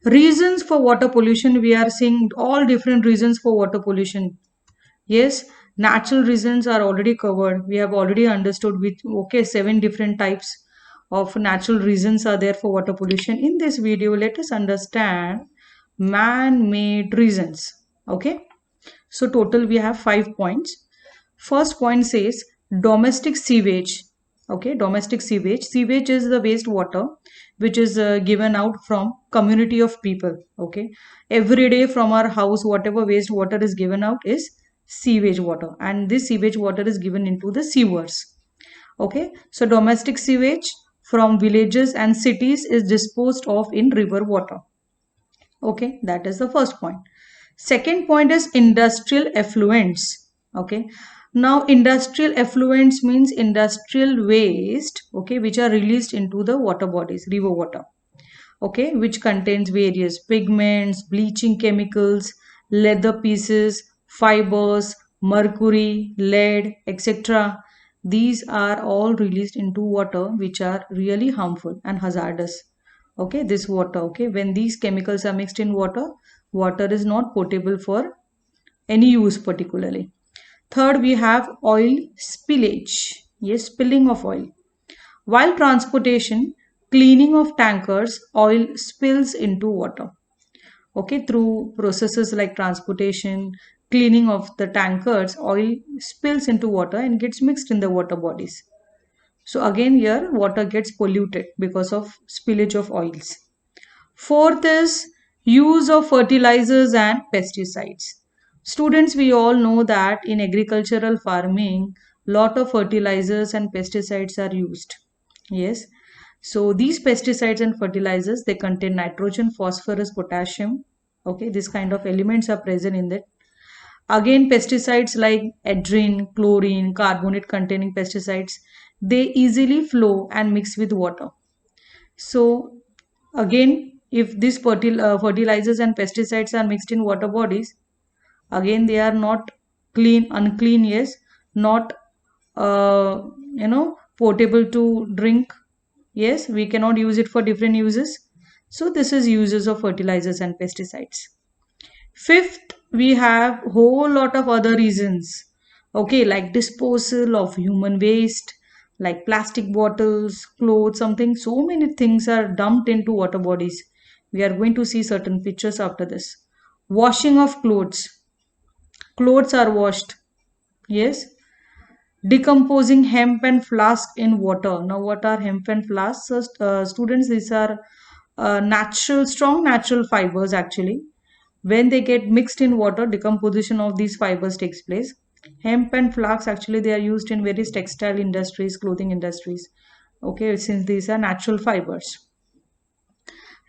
Reasons for water pollution, we are seeing all different reasons for water pollution. Yes, natural reasons are already covered. We have already understood with, okay, 7 different types of natural reasons are there for water pollution. In this video, let us understand man-made reasons. Okay, so total we have 5 points. First point says domestic sewage. Okay, domestic sewage. Sewage is the wastewater which is given out from community of people. Okay, every day from our house, whatever wastewater is given out is sewage water, and this sewage water is given into the sewers. Okay, so domestic sewage from villages and cities is disposed of in river water. Okay, that is the first point. Second point is industrial effluents. Okay, now industrial effluents means industrial waste, okay, which are released into the water bodies, river water, okay, which contains various pigments, bleaching chemicals, leather pieces, fibers, mercury, lead, etc. These are all released into water which are really harmful and hazardous. Okay, this water, okay, when these chemicals are mixed in water, water is not potable for any use particularly. Third, we have oil spillage. Yes, spilling of oil. While transportation, cleaning of tankers, oil spills into water. Okay, through processes like transportation, cleaning of the tankers, oil spills into water and gets mixed in the water bodies. So again here water gets polluted because of spillage of oils. Fourth is use of fertilizers and pesticides. Students, we all know that in agricultural farming, lot of fertilizers and pesticides are used. Yes. So these pesticides and fertilizers, they contain nitrogen, phosphorus, potassium. Okay, this kind of elements are present in that. Again, pesticides like adrine, chlorine, carbonate containing pesticides, they easily flow and mix with water. So again, if these fertilizers and pesticides are mixed in water bodies, again they are not clean, unclean, yes, not uh, potable to drink. Yes, we cannot use it for different uses. So this is uses of fertilizers and pesticides. Fifth, we have whole lot of other reasons. Okay, like disposal of human waste, like plastic bottles, clothes, something. So many things are dumped into water bodies. We are going to see certain pictures after this. Washing of clothes. Clothes are washed. Yes. Decomposing hemp and flask in water. Now, what are hemp and flasks? So, students, these are strong natural fibers actually. When they get mixed in water, decomposition of these fibers takes place. Hemp and flax actually they are used in various textile industries, clothing industries. Okay, since these are natural fibers.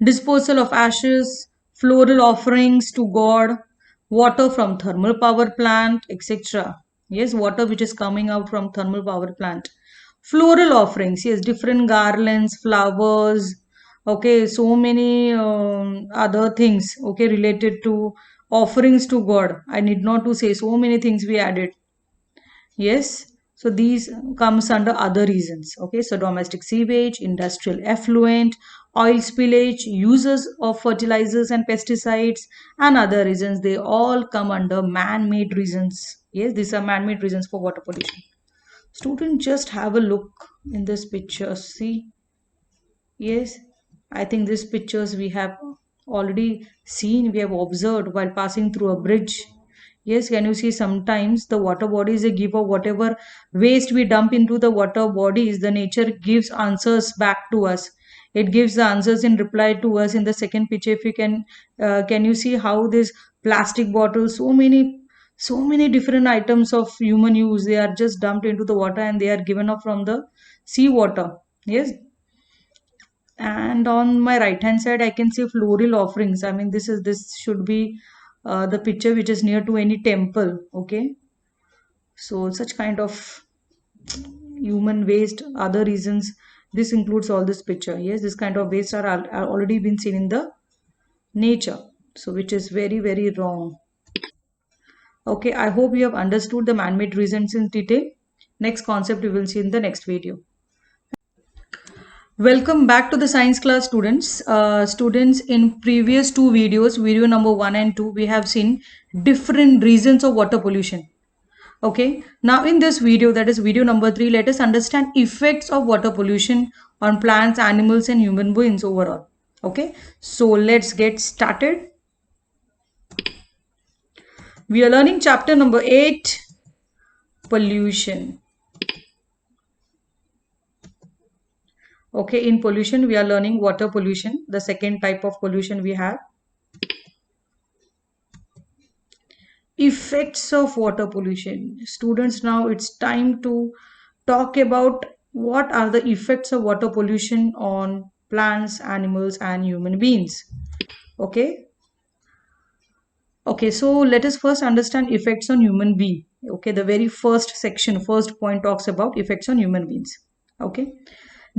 Disposal of ashes, floral offerings to God, water from thermal power plant, etc. Yes, water which is coming out from thermal power plant. Floral offerings, yes, different garlands, flowers, okay, so many other things, okay, related to offerings to God. I need not to say so many things we added. Yes, so these comes under other reasons. Okay, so domestic sewage, industrial effluent, oil spillage, uses of fertilizers and pesticides, and other reasons. They all come under man-made reasons. Yes, these are man-made reasons for water pollution. Student, just have a look in this picture. See, yes, I think these pictures we have already seen, we have observed while passing through a bridge. Yes, can you see sometimes the water bodies they give of whatever waste we dump into the water bodies, the nature gives answers back to us. It gives the answers in reply to us in the second picture. If you can you see how this plastic bottles, so many different items of human use, they are just dumped into the water and they are given up from the sea water. Yes, and on my right hand side I can see floral offerings. I mean this should be the picture which is near to any temple. Okay, so such kind of human waste, other reasons, this includes all this picture. Yes, this kind of waste are already been seen in the nature, so which is very very wrong. Okay, I hope you have understood the man-made reasons in detail. Next concept we will see in the next video. Welcome back to the science class, students. Students, in previous two videos, video number 1 and 2, we have seen different reasons of water pollution. Okay, now in this video, that is video number 3, let us understand effects of water pollution on plants, animals and human beings overall. Okay, so let's get started. We are learning chapter number 8, pollution. Okay, in pollution, we are learning water pollution, the second type of pollution we have. Effects of water pollution. Students, now it's time to talk about what are the effects of water pollution on plants, animals and human beings. Okay, okay, so let us first understand effects on human being. Okay, the very first section, first point talks about effects on human beings. Okay,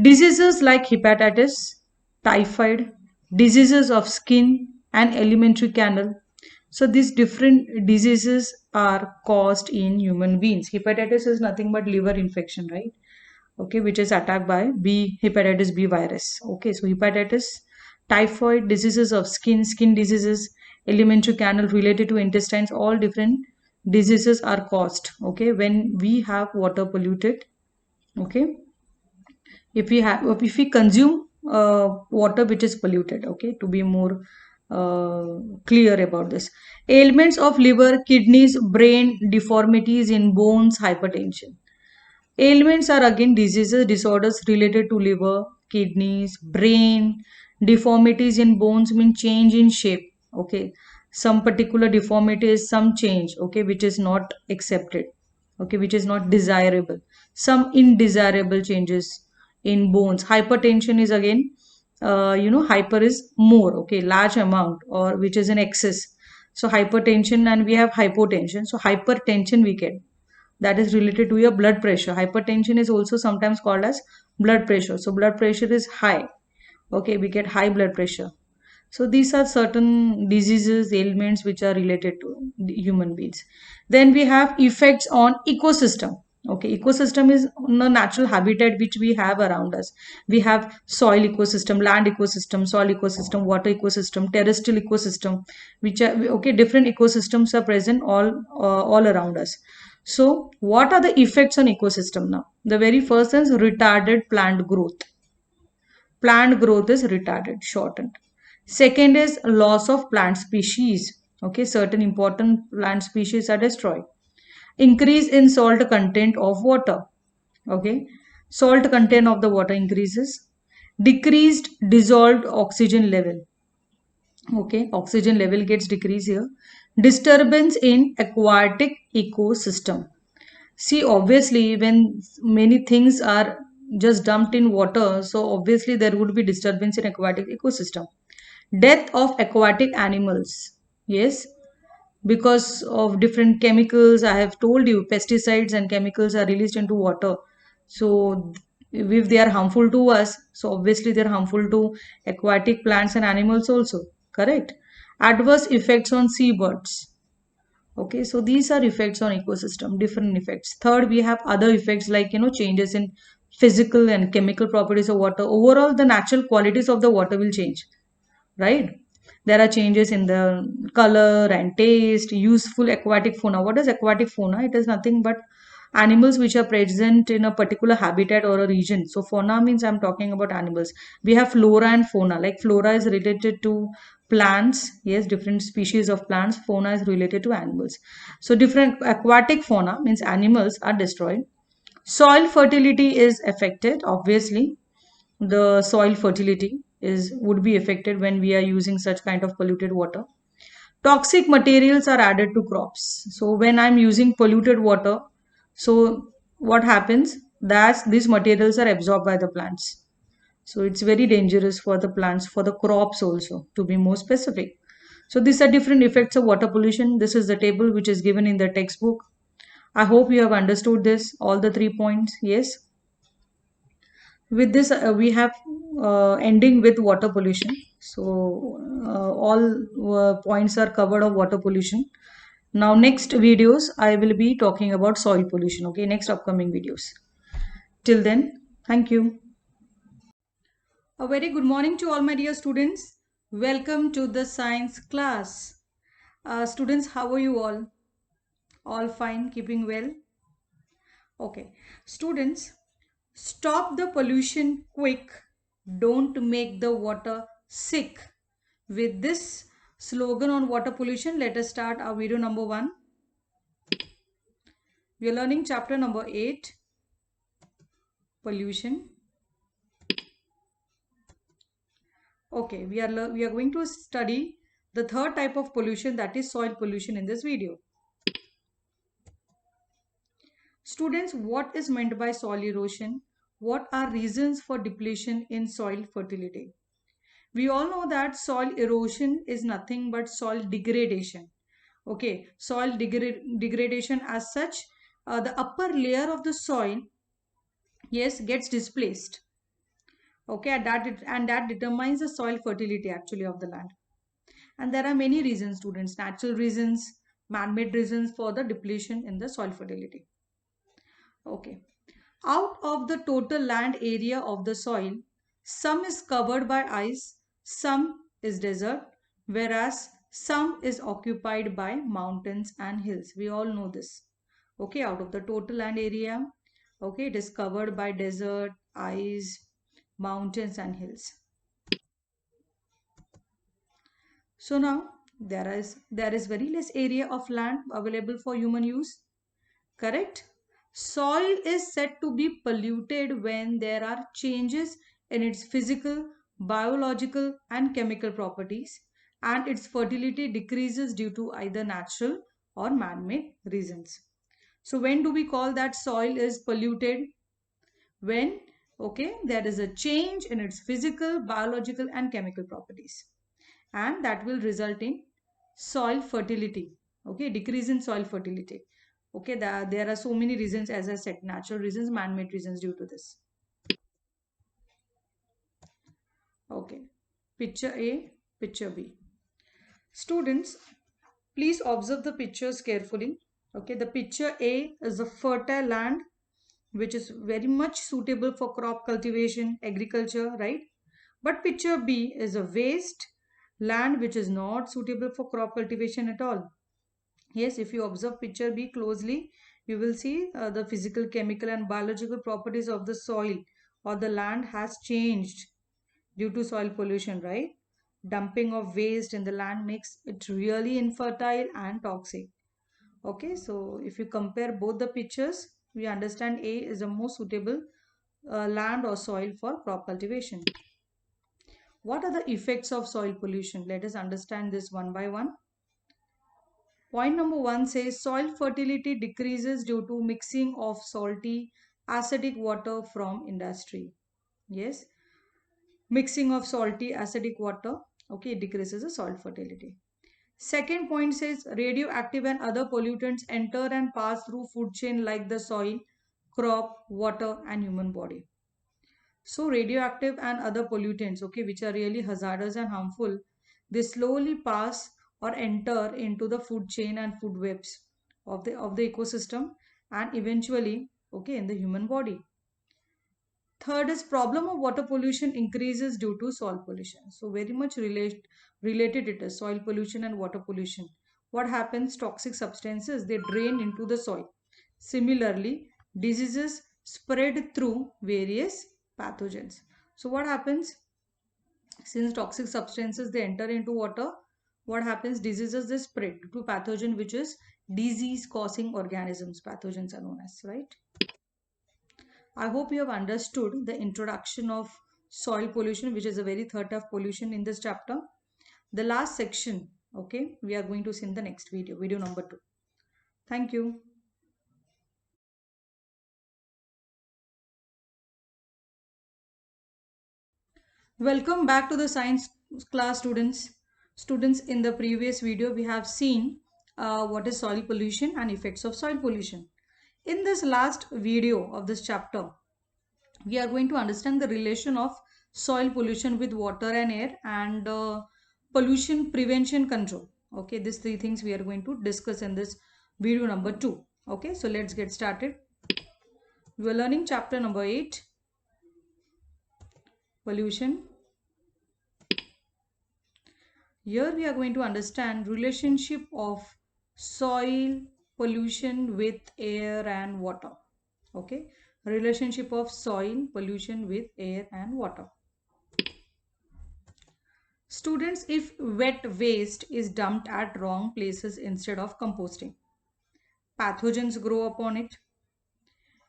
diseases like hepatitis, typhoid, diseases of skin and alimentary canal. So these different diseases are caused in human beings. Hepatitis is nothing but liver infection, right? Okay, which is attacked by hepatitis B virus. Okay, so hepatitis, typhoid, diseases of skin diseases, alimentary canal related to intestines, all different diseases are caused. Okay, when we have water polluted. Okay, if we consume water which is polluted. Okay, to be more clear about this, ailments of liver, kidneys, brain, deformities in bones, hypertension. Ailments are again diseases, disorders related to liver, kidneys, brain, deformities in bones mean change in shape. Okay, some particular deformity is some change, okay, which is not accepted, okay, which is not desirable. Some undesirable changes in bones. Hypertension is again, hyper is more, okay, large amount or which is in excess. So hypertension, and we have hypotension. So hypertension we get, that is related to your blood pressure. Hypertension is also sometimes called as blood pressure. So blood pressure is high. Okay, we get high blood pressure. So these are certain diseases, ailments which are related to the human beings. Then we have effects on ecosystem. Okay, ecosystem is the natural habitat which we have around us. We have soil ecosystem, land ecosystem, soil ecosystem, water ecosystem, terrestrial ecosystem, which are okay. Different ecosystems are present all around us. So, what are the effects on ecosystem now? The very first is retarded plant growth. Plant growth is retarded, shortened. Second is loss of plant species. Okay, certain important plant species are destroyed. Increase in salt content of water. Okay, salt content of the water increases. Decreased dissolved oxygen level. Okay, oxygen level gets decreased here. Disturbance in aquatic ecosystem. See, obviously, when many things are just dumped in water, so obviously there would be disturbance in aquatic ecosystem. Death of aquatic animals. Yes, because of different chemicals. I have told you, pesticides and chemicals are released into water. So if they are harmful to us, so obviously they are harmful to aquatic plants and animals also. Correct. Adverse effects on seabirds. Okay, so these are effects on ecosystem, different effects. Third, we have other effects like changes in physical and chemical properties of water. Overall, the natural qualities of the water will change, right? There are changes in the color and taste. Useful aquatic fauna. What is aquatic fauna? It is nothing but animals which are present in a particular habitat or a region. So fauna means I'm talking about animals. We have flora and fauna. Like flora is related to plants, yes, different species of plants. Fauna is related to animals. So different aquatic fauna means animals are destroyed. Soil fertility is affected, obviously. The soil fertility is would be affected when we are using such kind of polluted water. Toxic materials are added to crops. So when I'm using polluted water, so what happens, that these materials are absorbed by the plants. So it's very dangerous for the plants, for the crops also, to be more specific. So these are different effects of water pollution. This is the table which is given in the textbook. I hope you have understood this, all the 3 points. Yes. With this, we have ending with water pollution. So all points are covered of water pollution. Now next videos I will be talking about soil pollution. Okay, next upcoming videos. Till then, thank you. A very good morning to all my dear students. Welcome to the science class. Students, how are you all fine, keeping well? Okay, students, stop the pollution quick. Don't make the water sick. With this slogan on water pollution, let us start our video number 1. We are learning chapter number 8, pollution. Okay, we are going to study the third type of pollution, that is soil pollution, in this video. Students, what is meant by soil erosion? What are reasons for depletion in soil fertility? We all know that soil erosion is nothing but soil degradation. Okay, soil degradation as such, the upper layer of the soil, yes, gets displaced. Okay, and that determines the soil fertility actually of the land. And there are many reasons, students, natural reasons, man-made reasons for the depletion in the soil fertility. Okay, out of the total land area of the soil, some is covered by ice, some is desert, whereas some is occupied by mountains and hills. We all know this. Okay, out of the total land area, okay, it is covered by desert, ice, mountains and hills. So now there is very less area of land available for human use. Correct? Soil is said to be polluted when there are changes in its physical, biological, and chemical properties, and its fertility decreases due to either natural or man made reasons. So, when do we call that soil is polluted? When there is a change in its physical, biological, and chemical properties, and that will result in soil fertility. Decrease in soil fertility. There are so many reasons, as I said, natural reasons, man-made reasons due to this. Okay, picture A, picture B. Students, please observe the pictures carefully. The picture A is a fertile land which is very much suitable for crop cultivation, agriculture, right? But picture B is a waste land which is not suitable for crop cultivation at all. Yes, if you observe picture B closely, you will see the physical, chemical, and biological properties of the soil or the land has changed due to soil pollution, right? Dumping of waste in the land makes it really infertile and toxic. So if you compare both the pictures, we understand A is a more suitable land or soil for crop cultivation. What are the effects of soil pollution? Let us understand this one by one. Point number one says soil fertility decreases due to mixing of salty, acidic water from industry. Yes, mixing of salty, acidic water, decreases the soil fertility. Second point says radioactive and other pollutants enter and pass through food chain like the soil, crop, water, and human body. So radioactive and other pollutants, which are really hazardous and harmful, they slowly pass or enter into the food chain and food webs of the ecosystem, and eventually, in the human body. Third is problem of water pollution increases due to soil pollution. So very much related it is soil pollution and water pollution. What happens? Toxic substances they drain into the soil. Similarly, diseases spread through various pathogens. So what happens? Since toxic substances they enter into water, what happens? Diseases they spread to pathogen, which is disease causing organisms. Pathogens are known as, right? I hope you have understood the introduction of soil pollution, which is a very third of pollution in this chapter. The last section, we are going to see in the next video number 2. Thank you. Welcome back to the science class, students. Students, in the previous video, we have seen what is soil pollution and effects of soil pollution. In this last video of this chapter, we are going to understand the relation of soil pollution with water and air, and pollution prevention control. These three things we are going to discuss in this video number 2. So let's get started. We are learning chapter number 8, pollution. Here we are going to understand relationship of soil pollution with air and water. Relationship of soil pollution with air and water. Students, if wet waste is dumped at wrong places instead of composting, pathogens grow upon it,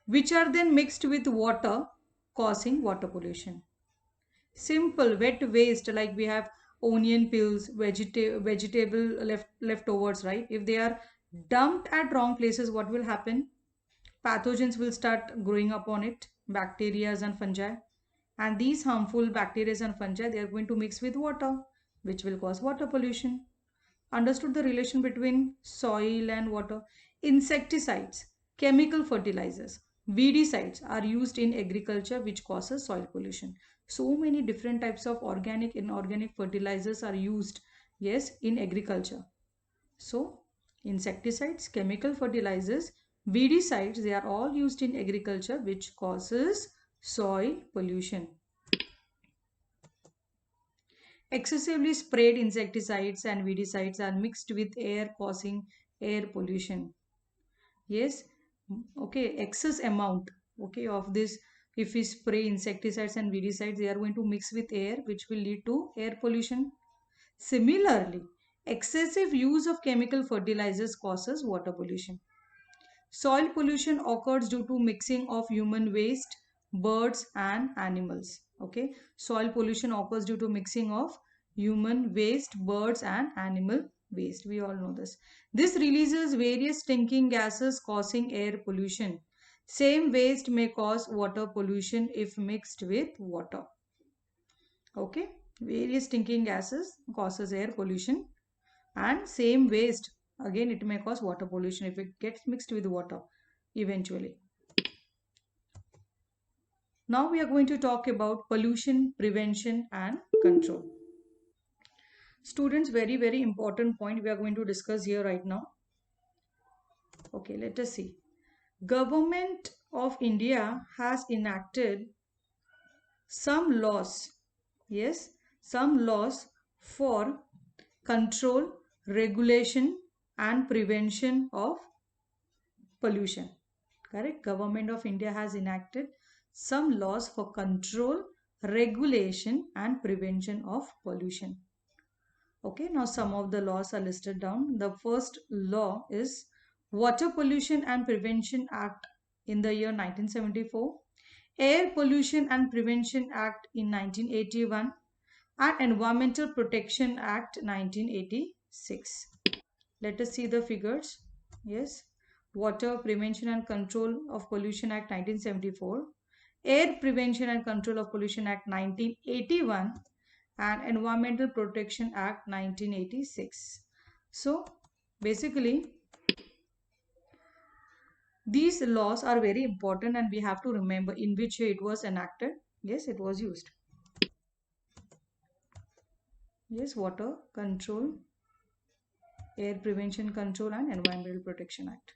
which are then mixed with water, causing water pollution. Simple wet waste, like we have onion peels, vegetable leftovers, right? If they are dumped at wrong places, what will happen? Pathogens will start growing upon it, bacteria and fungi, and these harmful bacteria and fungi, they are going to mix with water, which will cause water pollution. Understood the relation between soil and water? Insecticides, chemical fertilizers, weedicides are used in agriculture, which causes soil pollution. So many different types of organic and inorganic fertilizers are used, yes, in agriculture. So insecticides, chemical fertilizers, weedicides, they are all used in agriculture, which causes soil pollution. Excessively sprayed insecticides and weedicides are mixed with air, causing air pollution. Yes, excess amount, of this If we spray insecticides and weedicides, they are going to mix with air, which will lead to air pollution. Similarly, excessive use of chemical fertilizers causes water pollution. Soil pollution occurs due to mixing of human waste, birds and animals. Okay, soil pollution occurs due to mixing of human waste, birds and animal waste. We all know this. This releases various stinking gases causing air pollution. Same waste may cause water pollution if mixed with water. Okay, various stinking gases causes air pollution, and same waste, again it may cause water pollution if it gets mixed with water eventually. Now we are going to talk about pollution prevention and control. Students, very important point we are going to discuss here right now. Okay, let us see. Government of India has enacted some laws, yes, some laws for control, regulation and prevention of pollution. Correct? Government of India has enacted some laws for control, regulation and prevention of pollution. Okay, now some of the laws are listed down. The first law is Water Pollution and Prevention Act in the year 1974, Air Pollution and Prevention Act in 1981, and Environmental Protection Act 1986. Let us see the figures. Yes, Water Prevention and Control of Pollution Act 1974, Air Prevention and Control of Pollution Act 1981, and Environmental Protection Act 1986. So basically these laws are very important and we have to remember in which year it was enacted. Yes, it was used. Yes, Water Control, Air Prevention Control and Environmental Protection Act.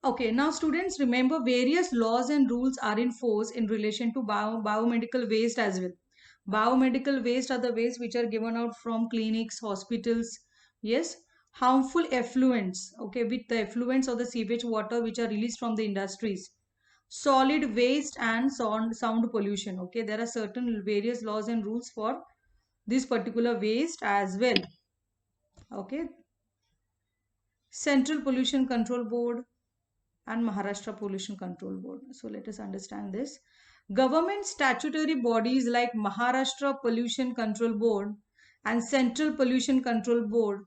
Okay, now students, remember various laws and rules are in force in relation to biomedical waste as well. Biomedical waste are the waste which are given out from clinics, hospitals. Yes, harmful effluents, okay, with the effluents of the sewage water which are released from the industries. Solid waste and sound pollution. Okay, there are certain various laws and rules for this particular waste as well. Okay, Central Pollution Control Board and Maharashtra Pollution Control Board. So let us understand this. Government statutory bodies like Maharashtra Pollution Control Board and Central Pollution Control Board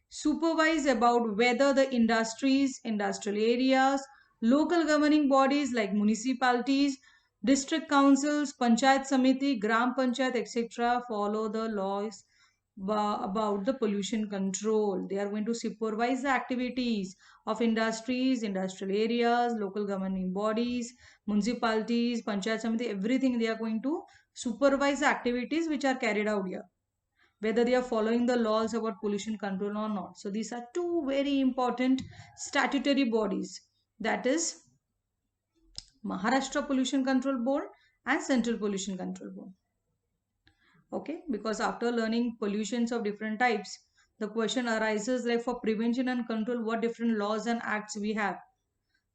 supervise about whether the industries, industrial areas, local governing bodies like municipalities, district councils, panchayat samiti, gram panchayat, etc. follow the laws about the pollution control. They are going to supervise the activities of industries, industrial areas, local governing bodies, municipalities, panchayat samiti, everything. They are going to supervise the activities which are carried out here, whether they are following the laws about pollution control or not. So these are two very important statutory bodies, that is Maharashtra Pollution Control Board and Central Pollution Control Board. Okay, because after learning pollutions of different types, the question arises like for prevention and control, what different laws and acts we have.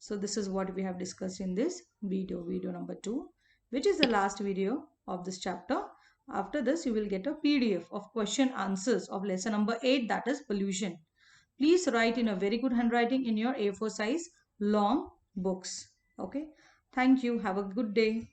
So this is what we have discussed in this video number 2, which is the last video of this chapter. After this, you will get a PDF of question answers of lesson number 8, that is pollution. Please write in a very good handwriting in your A4 size long books. Okay. Thank you. Have a good day.